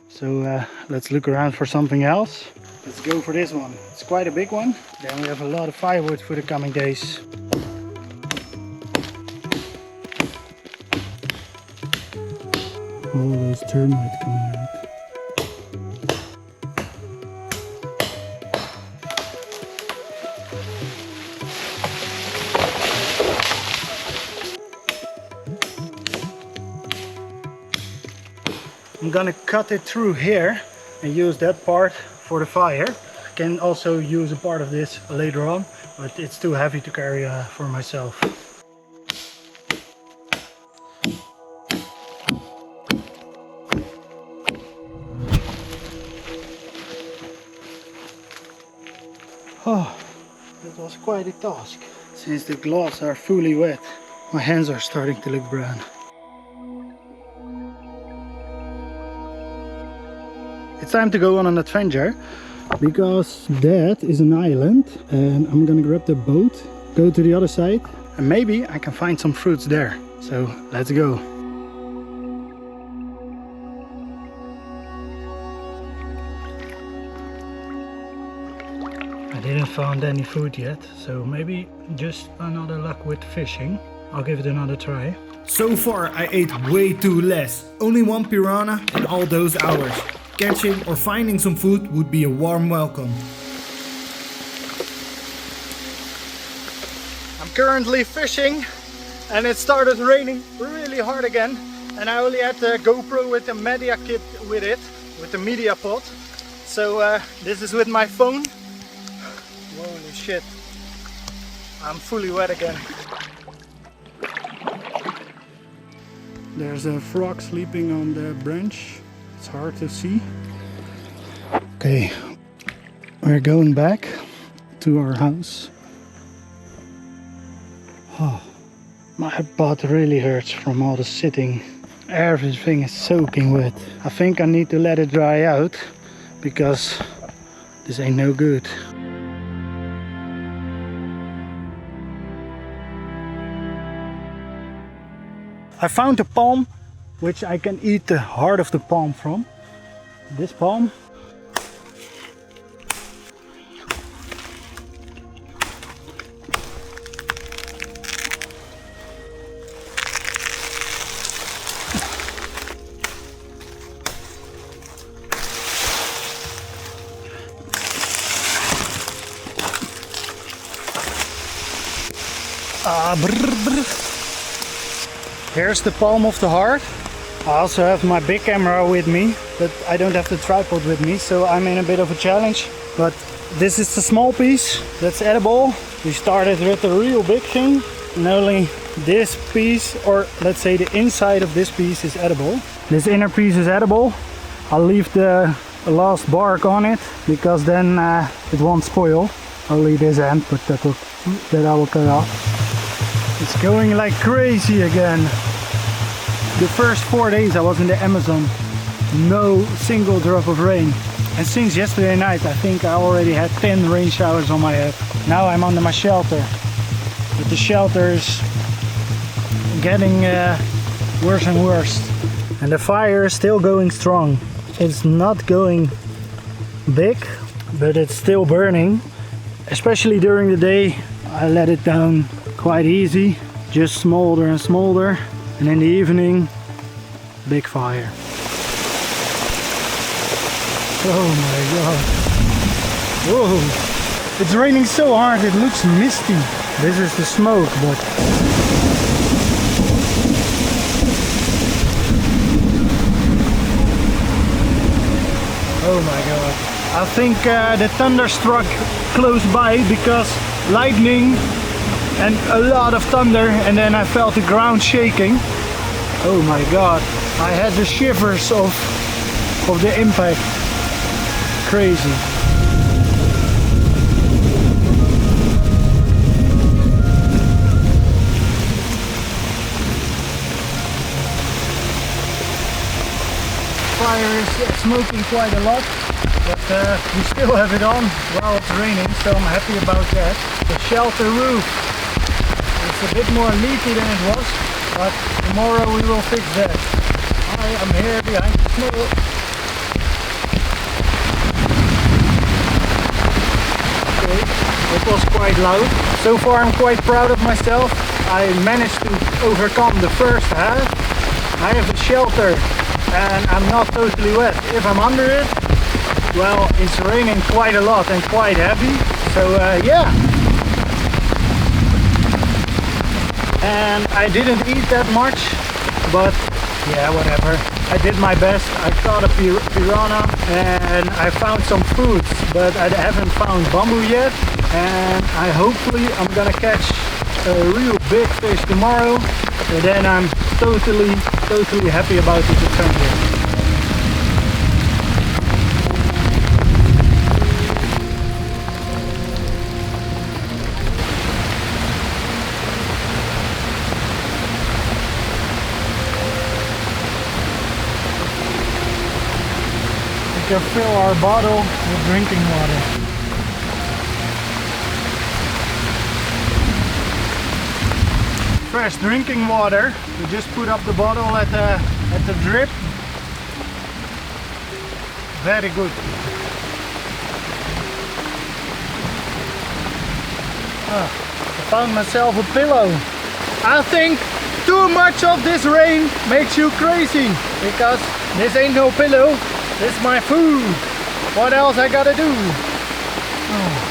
So let's look around for something else. Let's go for this one. It's quite a big one. Then we have a lot of firewood for the coming days. All those termites coming out. I'm gonna cut it through here and use that part for the fire. I can also use a part of this later on, but it's too heavy to carry for myself. Oh, that was quite a task. Since the gloves are fully wet, my hands are starting to look brown. It's time to go on an adventure, because that is an island, and I'm gonna grab the boat, go to the other side, and maybe I can find some fruits there. So let's go. I didn't find any food yet, so maybe just another luck with fishing. I'll give it another try. So far I ate way too less, only 1 piranha in all those hours. Catching or finding some food would be a warm welcome. I'm currently fishing and it started raining really hard again, and I only had the GoPro with the media kit with it, with the media pod. So this is with my phone. Holy shit, I'm fully wet again. There's a frog sleeping on the branch. It's hard to see. Okay, we're going back to our house. Oh, my butt really hurts from all the sitting. Everything is soaking wet. I think I need to let it dry out, because this ain't no good. I found a palm which I can eat the heart of the palm from. This palm. Here's the palm of the heart. I also have my big camera with me, but I don't have the tripod with me, so I'm in a bit of a challenge. But this is the small piece that's edible. We started with the real big thing, and only this piece, or let's say the inside of this piece, is edible. This inner piece is edible. I'll leave the last bark on it, because then it won't spoil. Only this end, but that I will cut off. It's going like crazy again. The first 4 days I was in the Amazon no single drop of rain. And since yesterday night I think I already had 10 rain showers on my head. Now I'm under my shelter, but the shelter is getting worse and worse. And the fire is still going strong. It's not going big, but it's still burning. Especially during the day I let it down quite easy, just smolder and smolder, and in the evening big fire. Oh my god. Whoa. It's raining so hard it looks misty. This is the smoke, but oh my god. I think the thunder struck close by because lightning and a lot of thunder, and then I felt the ground shaking. Oh my god. I had the shivers of the impact. Crazy. Fire is smoking quite a lot, but we still have it on while it's raining, so I'm happy about that. The shelter roof is a bit more leaky than it was, but tomorrow we will fix that. I am here behind the snow. It was quite loud. So far I'm quite proud of myself. I managed to overcome the first half. I have a shelter and I'm not totally wet. If I'm under it, well, it's raining quite a lot and quite heavy. So yeah. And I didn't eat that much, but yeah, whatever. I did my best. I caught a piranha and I found some foods, but I haven't found bamboo yet. And hopefully I'm gonna catch a real big fish tomorrow, and then I'm totally happy about this adventure. We can fill our bottle with drinking water. Fresh drinking water. We just put up the bottle at the drip. Very good. I found myself a pillow. I think too much of this rain makes you crazy, because this ain't no pillow, this is my food. What else I gotta do? Oh.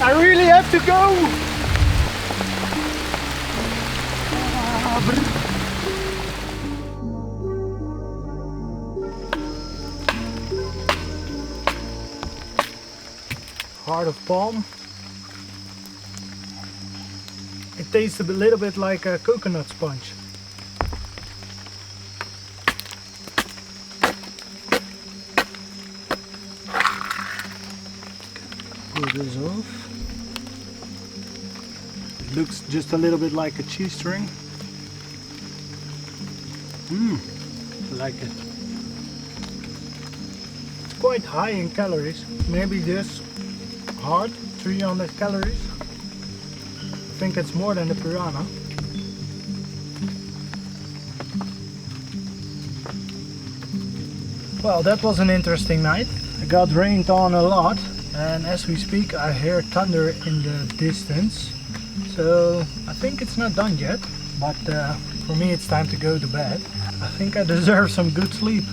I really have to go! Heart of palm. It tastes a little bit like a coconut sponge. Pull this off. It looks just a little bit like a cheese string. I like it. It's quite high in calories. Maybe this hard, 300 calories. I think it's more than the piranha. Well, that was an interesting night. I got rained on a lot, and as we speak I hear thunder in the distance. So I think it's not done yet, but for me it's time to go to bed. I think I deserve some good sleep.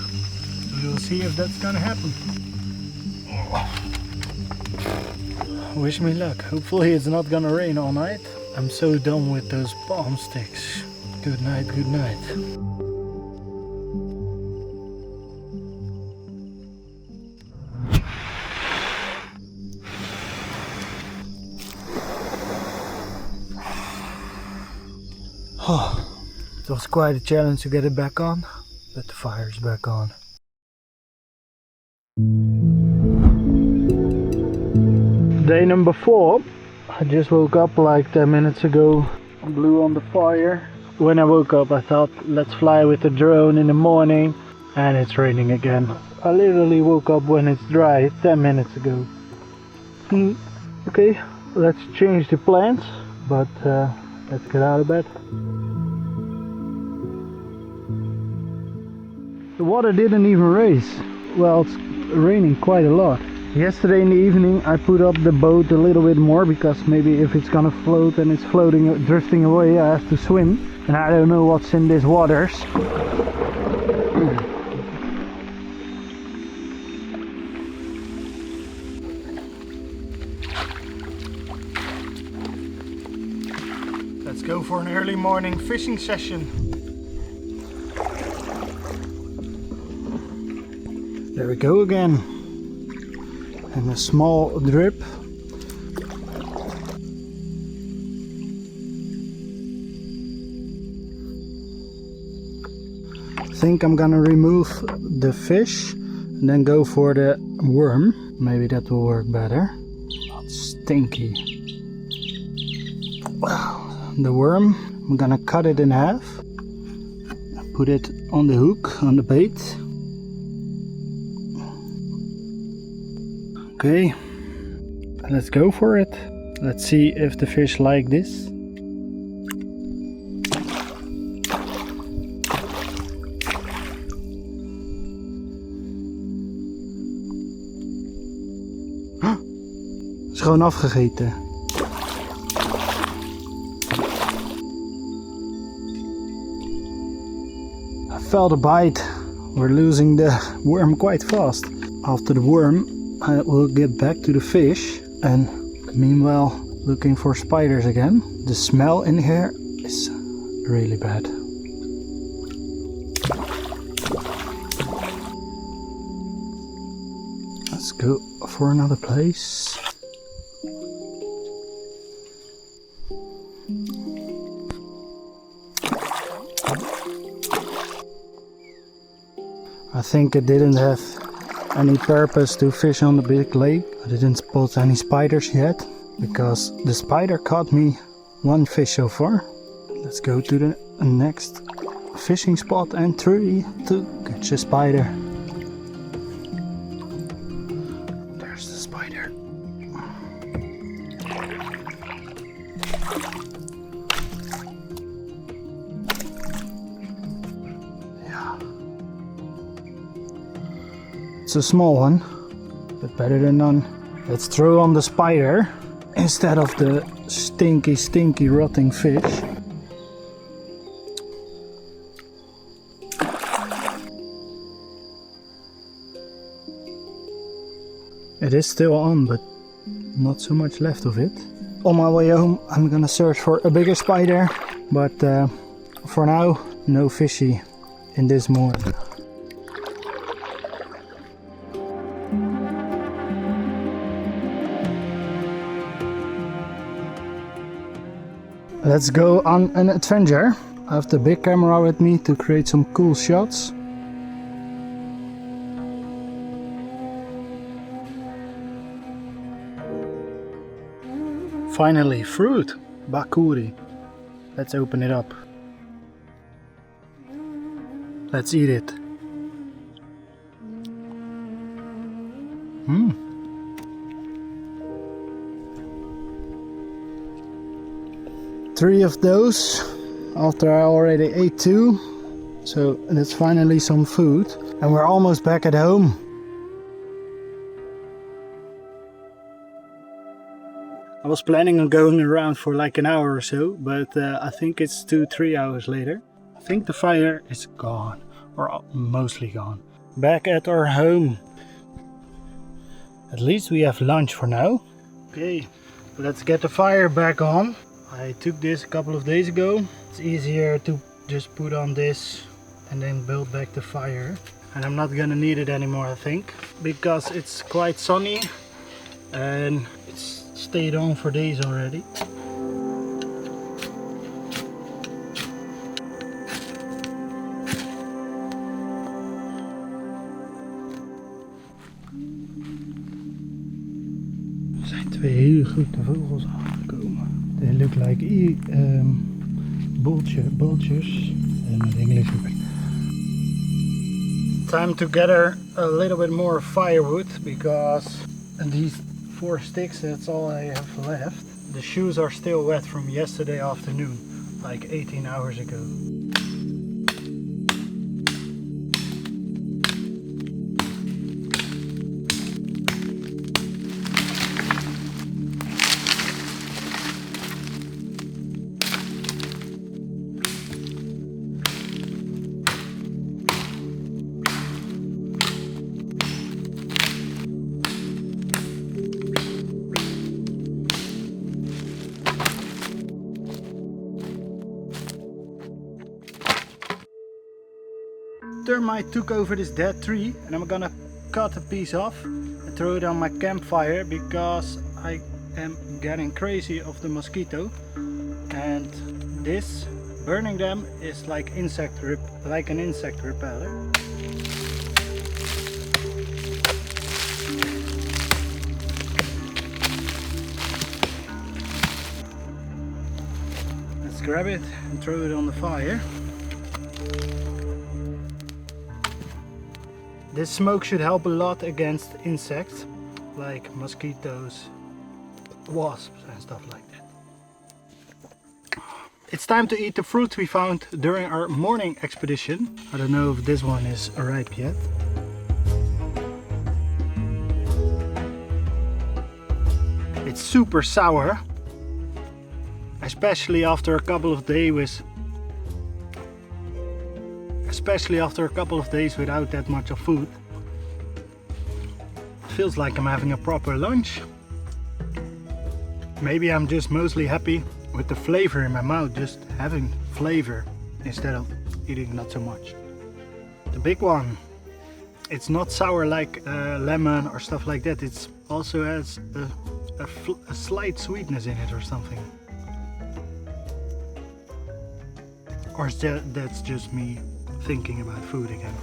We'll see if that's gonna happen. Wish me luck. Hopefully it's not gonna rain all night. I'm so done with those palm sticks. Good night, good night. Oh, it was quite a challenge to get it back on, but the fire's back on. Day number 4. I just woke up like 10 minutes ago. Blew on the fire. When I woke up I thought let's fly with the drone in the morning, and it's raining again. I literally woke up when it's dry 10 minutes ago. Okay, let's change the plans, but let's get out of bed. The water didn't even raise. Well, it's raining quite a lot. Yesterday in the evening I put up the boat a little bit more, because maybe if it's gonna float and it's floating, drifting away, I have to swim. And I don't know what's in these waters. Let's go for an early morning fishing session. There we go again. And a small drip. I think I'm gonna remove the fish and then go for the worm. Maybe that will work better. Not stinky. Well, the worm, I'm gonna cut it in half. Put it on the hook, on the bait. Okay, let's go for it. Let's see if the fish like this. Is gewoon afgegeten. I felt a bite. We're losing the worm quite fast. After the worm, I will get back to the fish, and meanwhile looking for spiders again. The smell in here is really bad. Let's go for another place. I think it didn't have any purpose to fish on the big lake. I didn't spot any spiders yet, because the spider caught me one fish so far. Let's go to the next fishing spot and try to catch a spider. There's the spider. Yeah. It's a small one, but better than none. Let's throw on the spider instead of the stinky rotting fish. It is still on, but not so much left of it. On my way home I'm gonna search for a bigger spider, but for now no fishy in this morning. Let's go on an adventure. I have the big camera with me to create some cool shots. Finally, fruit! Bakuri. Let's open it up. Let's eat it. Three of those after I already ate 2. So that's finally some food. And we're almost back at home. I was planning on going around for like an hour or so, but I think it's 2-3 hours later. I think the fire is gone, or mostly gone. Back at our home. At least we have lunch for now. Okay, let's get the fire back on. I took this a couple of days ago. It's easier to just put on this and then build back the fire. And I'm not gonna need it anymore, I think, because it's quite sunny and it's stayed on for days already. Er zijn 2 goed de vogels aankomen. They look like vultures in English. Time to gather a little bit more firewood because these 4 sticks, that's all I have left. The shoes are still wet from yesterday afternoon, like 18 hours ago. Termite took over this dead tree and I'm gonna cut a piece off and throw it on my campfire because I am getting crazy of the mosquito, and this burning them is like an insect repeller. Let's grab it and throw it on the fire. This smoke should help a lot against insects like mosquitoes, wasps and stuff like that. It's time to eat the fruit we found during our morning expedition. I don't know if this one is ripe yet. It's super sour, especially after a couple of days without that much of food. It feels like I'm having a proper lunch. Maybe I'm just mostly happy with the flavor in my mouth, just having flavor instead of eating not so much. The big one, it's not sour like lemon or stuff like that. It also has a slight sweetness in it or something. Or that's just me thinking about food again.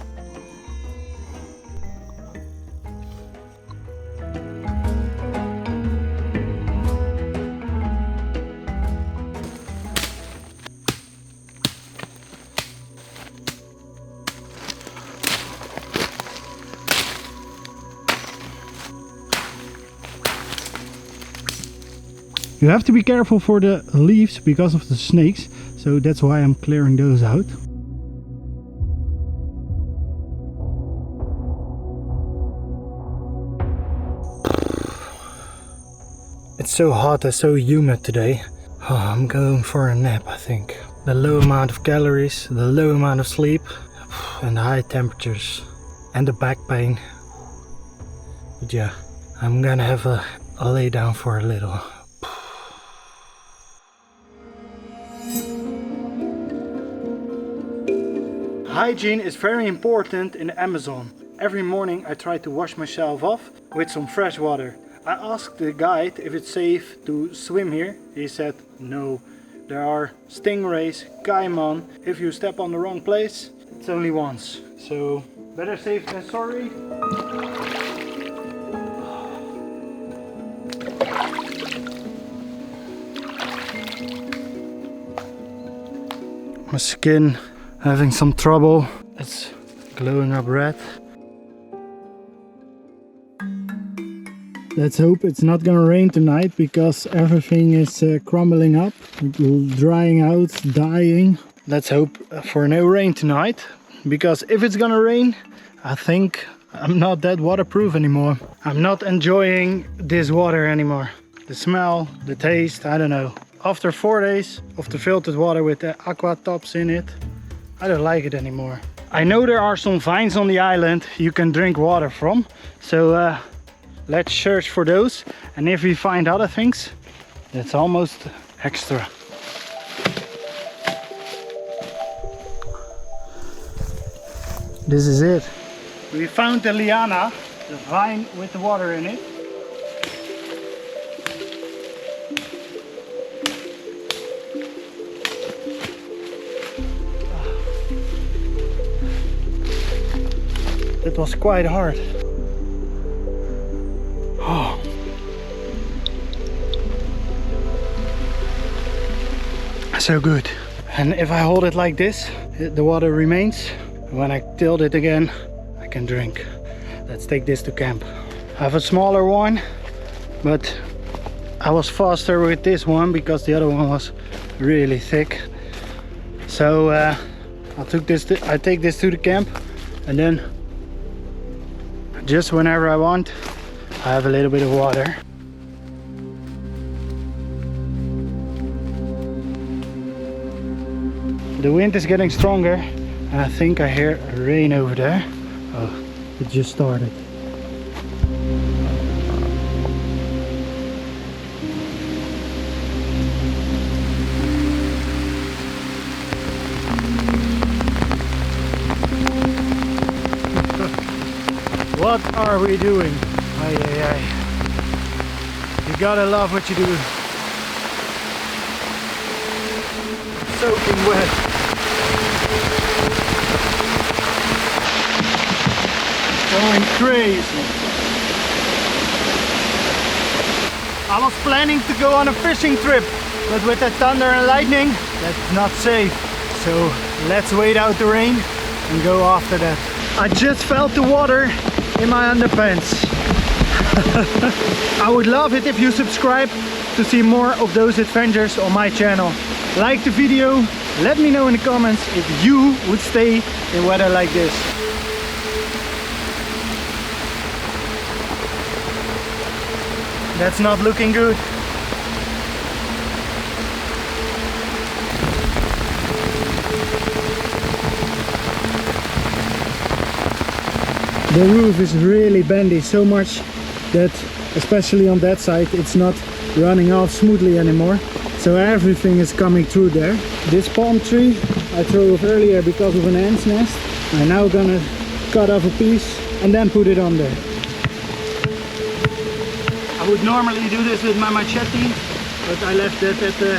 You have to be careful for the leaves because of the snakes, so that's why I'm clearing those out. It's so hot and so humid today. Oh, I'm going for a nap, I think. The low amount of calories, the low amount of sleep, and the high temperatures, and the back pain. But yeah, I'm gonna have a lay down for a little. Hygiene is very important in the Amazon. Every morning I try to wash myself off with some fresh water. I asked the guide if it's safe to swim here. He said no. There are stingrays, caiman. If you step on the wrong place, it's only once. So better safe than sorry. My skin having some trouble. It's glowing up red. Let's hope it's not gonna rain tonight because everything is crumbling up, drying out, dying. Let's hope for no rain tonight, because if it's gonna rain, I think I'm not that waterproof anymore. I'm not enjoying this water anymore. The smell, the taste, I don't know. After 4 days of the filtered water with the aqua tops in it, I don't like it anymore. I know there are some vines on the island you can drink water from, so let's search for those, and if we find other things, that's almost extra. This is it. We found the liana, the vine with the water in it. It was quite hard. Oh. So good. And if I hold it like this, the water remains. When I tilt it again, I can drink. Let's take this to camp. I have a smaller one, but I was faster with this one because the other one was really thick. So I take this to the camp, and then just whenever I want, I have a little bit of water. The wind is getting stronger, and I think I hear rain over there. Oh, it just started. What are we doing? Ay, ay, ay. You gotta love what you do. Soaking wet. Going crazy. I was planning to go on a fishing trip, but with the thunder and lightning, that's not safe. So let's wait out the rain and go after that. I just felt the water in my underpants. I would love it if you subscribe to see more of those adventures on my channel. Like the video, let me know in the comments if you would stay in weather like this. That's not looking good. The roof is really bendy, so much that, especially on that side, it's not running off smoothly anymore. So everything is coming through there. This palm tree I threw off earlier because of an ant's nest. I'm now gonna cut off a piece and then put it on there. I would normally do this with my machete, but I left that at the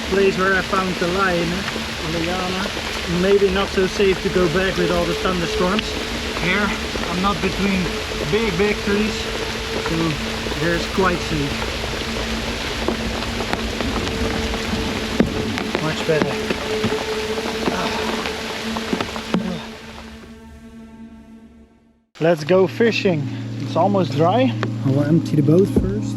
place where I found the liana. Maybe not so safe to go back with all the thunderstorms. Here I'm not between big trees, so here it's quite safe. Much better. Let's go fishing. It's almost dry. I will empty the boat first.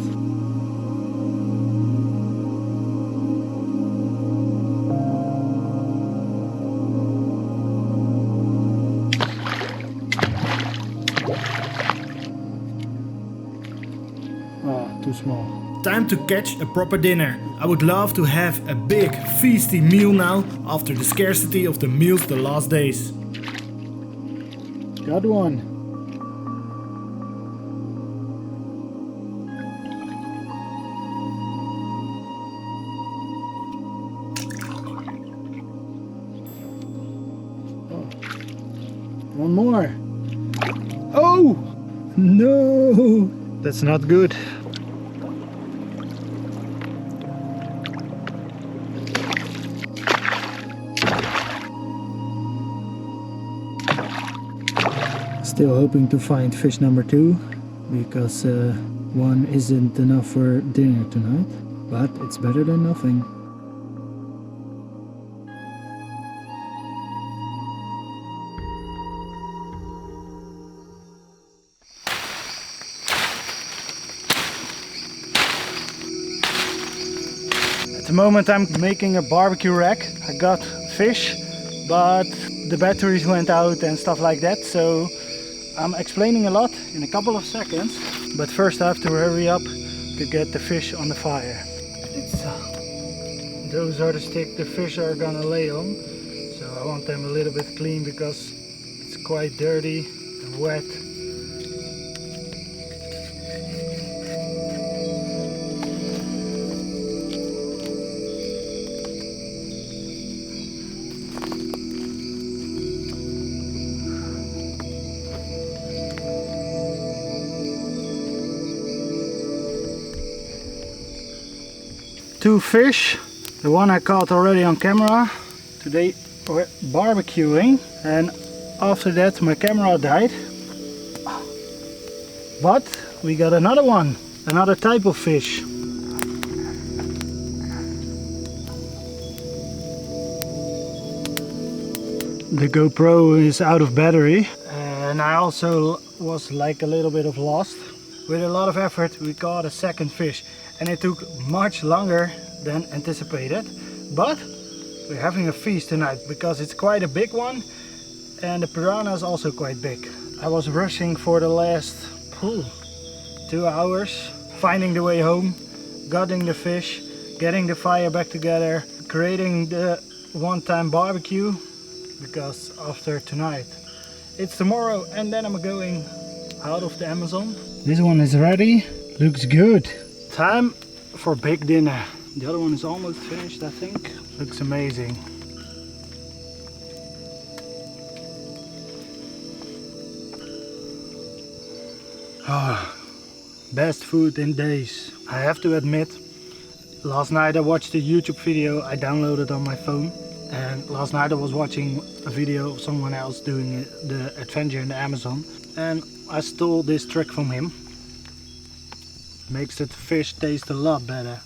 Too small. Time to catch a proper dinner. I would love to have a big feasty meal now after the scarcity of the meals the last days. Got one. Oh. One more. Oh! No! That's not good. Still hoping to find fish number 2, because one isn't enough for dinner tonight, but it's better than nothing. At the moment I'm making a barbecue rack. I got fish, but the batteries went out and stuff like that, so I'm explaining a lot in a couple of seconds, but first I have to hurry up to get the fish on the fire. Those are the sticks the fish are gonna lay on, so I want them a little bit clean because it's quite dirty and wet. Two fish, the one I caught already on camera. Today we're barbecuing, and after that my camera died. But we got another one, another type of fish. the GoPro is out of battery, and I also was like a little bit of lost. With a lot of effort we caught a second fish, and it took much longer than anticipated, but we're having a feast tonight because it's quite a big one, and the piranha is also quite big. I was rushing for the last 2 hours, finding the way home, gutting the fish, getting the fire back together, creating the one-time barbecue, because after tonight it's tomorrow and then I'm going out of the Amazon. This one is ready, looks good. Time for big dinner. The other one is almost finished, I think. Looks amazing. Ah, best food in days. I have to admit, last night I watched a YouTube video I downloaded on my phone, and last night I was watching a video of someone else doing the adventure in the Amazon, and I stole this trick from him. Makes the fish taste a lot better.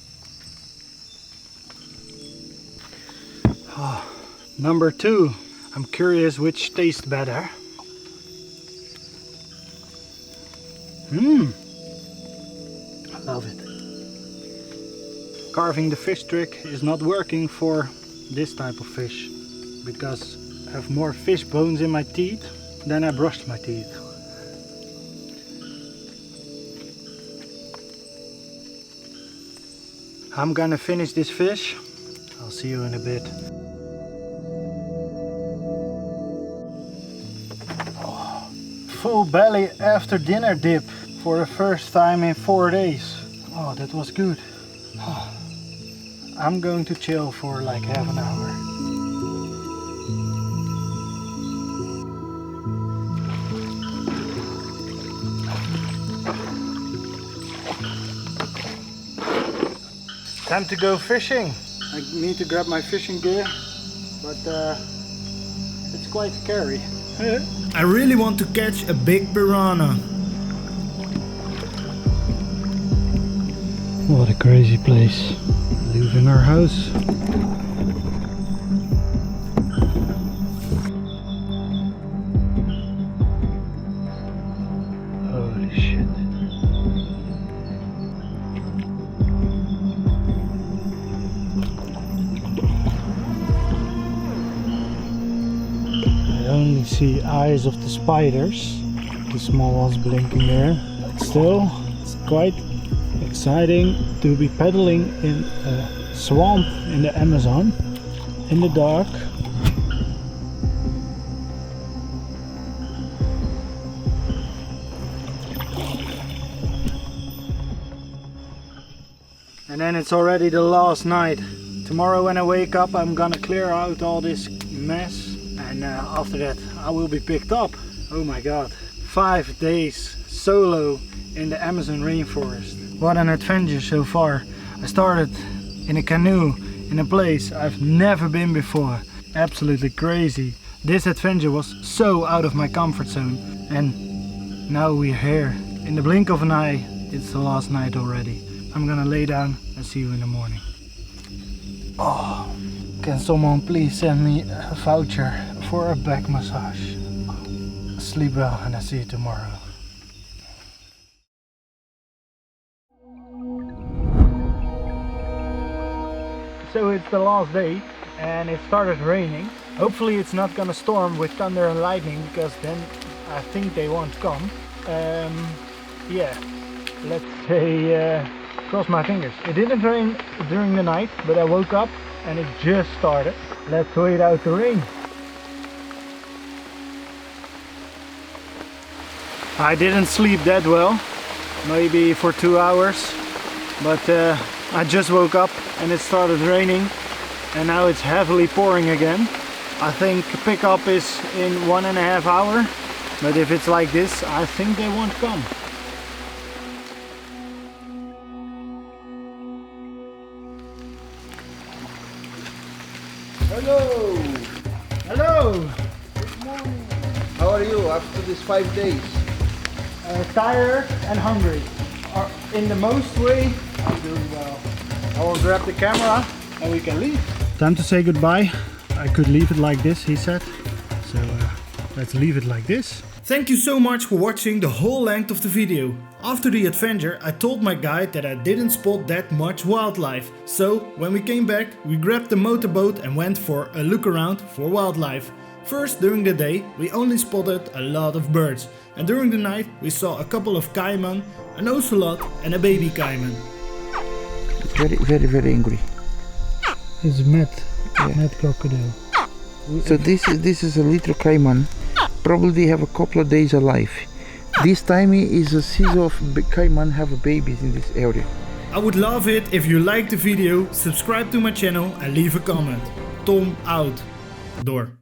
Oh, number 2. I'm curious which tastes better. I love it. Carving the fish trick is not working for this type of fish, because I have more fish bones in my teeth than I brushed my teeth. I'm gonna finish this fish. I'll see you in a bit. Oh, full belly after dinner dip for the first time in 4 days. Oh, that was good. Oh, I'm going to chill for like half an hour. Time to go fishing. I need to grab my fishing gear, but it's quite scary. I really want to catch a big piranha. What a crazy place. Live in our house. Holy shit. I only see eyes of the spiders. The small ones blinking there. But still, it's quite exciting to be paddling in a swamp in the Amazon in the dark. And then it's already the last night. Tomorrow when I wake up I'm gonna clear out all this mess, and after that I will be picked up. Oh my god. 5 days solo in the Amazon rainforest. What an adventure so far. I started in a canoe in a place I've never been before. Absolutely crazy. This adventure was so out of my comfort zone, and now we're here. In the blink of an eye, it's the last night already. I'm gonna lay down and see you in the morning. Oh, can someone please send me a voucher for a back massage? Sleep well and I'll see you tomorrow. So it's the last day and it started raining. Hopefully it's not gonna storm with thunder and lightning, because then I think they won't come. Yeah, let's say cross my fingers. It didn't rain during the night, but I woke up and it just started. Let's wait out the rain. I didn't sleep that well, maybe for 2 hours, but I just woke up and it started raining, and now it's heavily pouring again. I think pickup is in 1.5 hours, but if it's like this, I think they won't come. Hello! Hello! Good morning! How are you after these 5 days? Tired and hungry. In the most way, I'm doing well. I will grab the camera and we can leave. Time to say goodbye. I could leave it like this, he said. So let's leave it like this. Thank you so much for watching the whole length of the video. After the adventure, I told my guide that I didn't spot that much wildlife. So when we came back, we grabbed the motorboat and went for a look around for wildlife. First, during the day, we only spotted a lot of birds. And during the night, we saw a couple of caiman, an ocelot and a baby caiman. Very angry. It's mad crocodile. So this is a little caiman. Probably have a couple of days alive. This time is a season of caiman have babies in this area. I would love it if you liked the video, subscribe to my channel and leave a comment. Tom out. Door.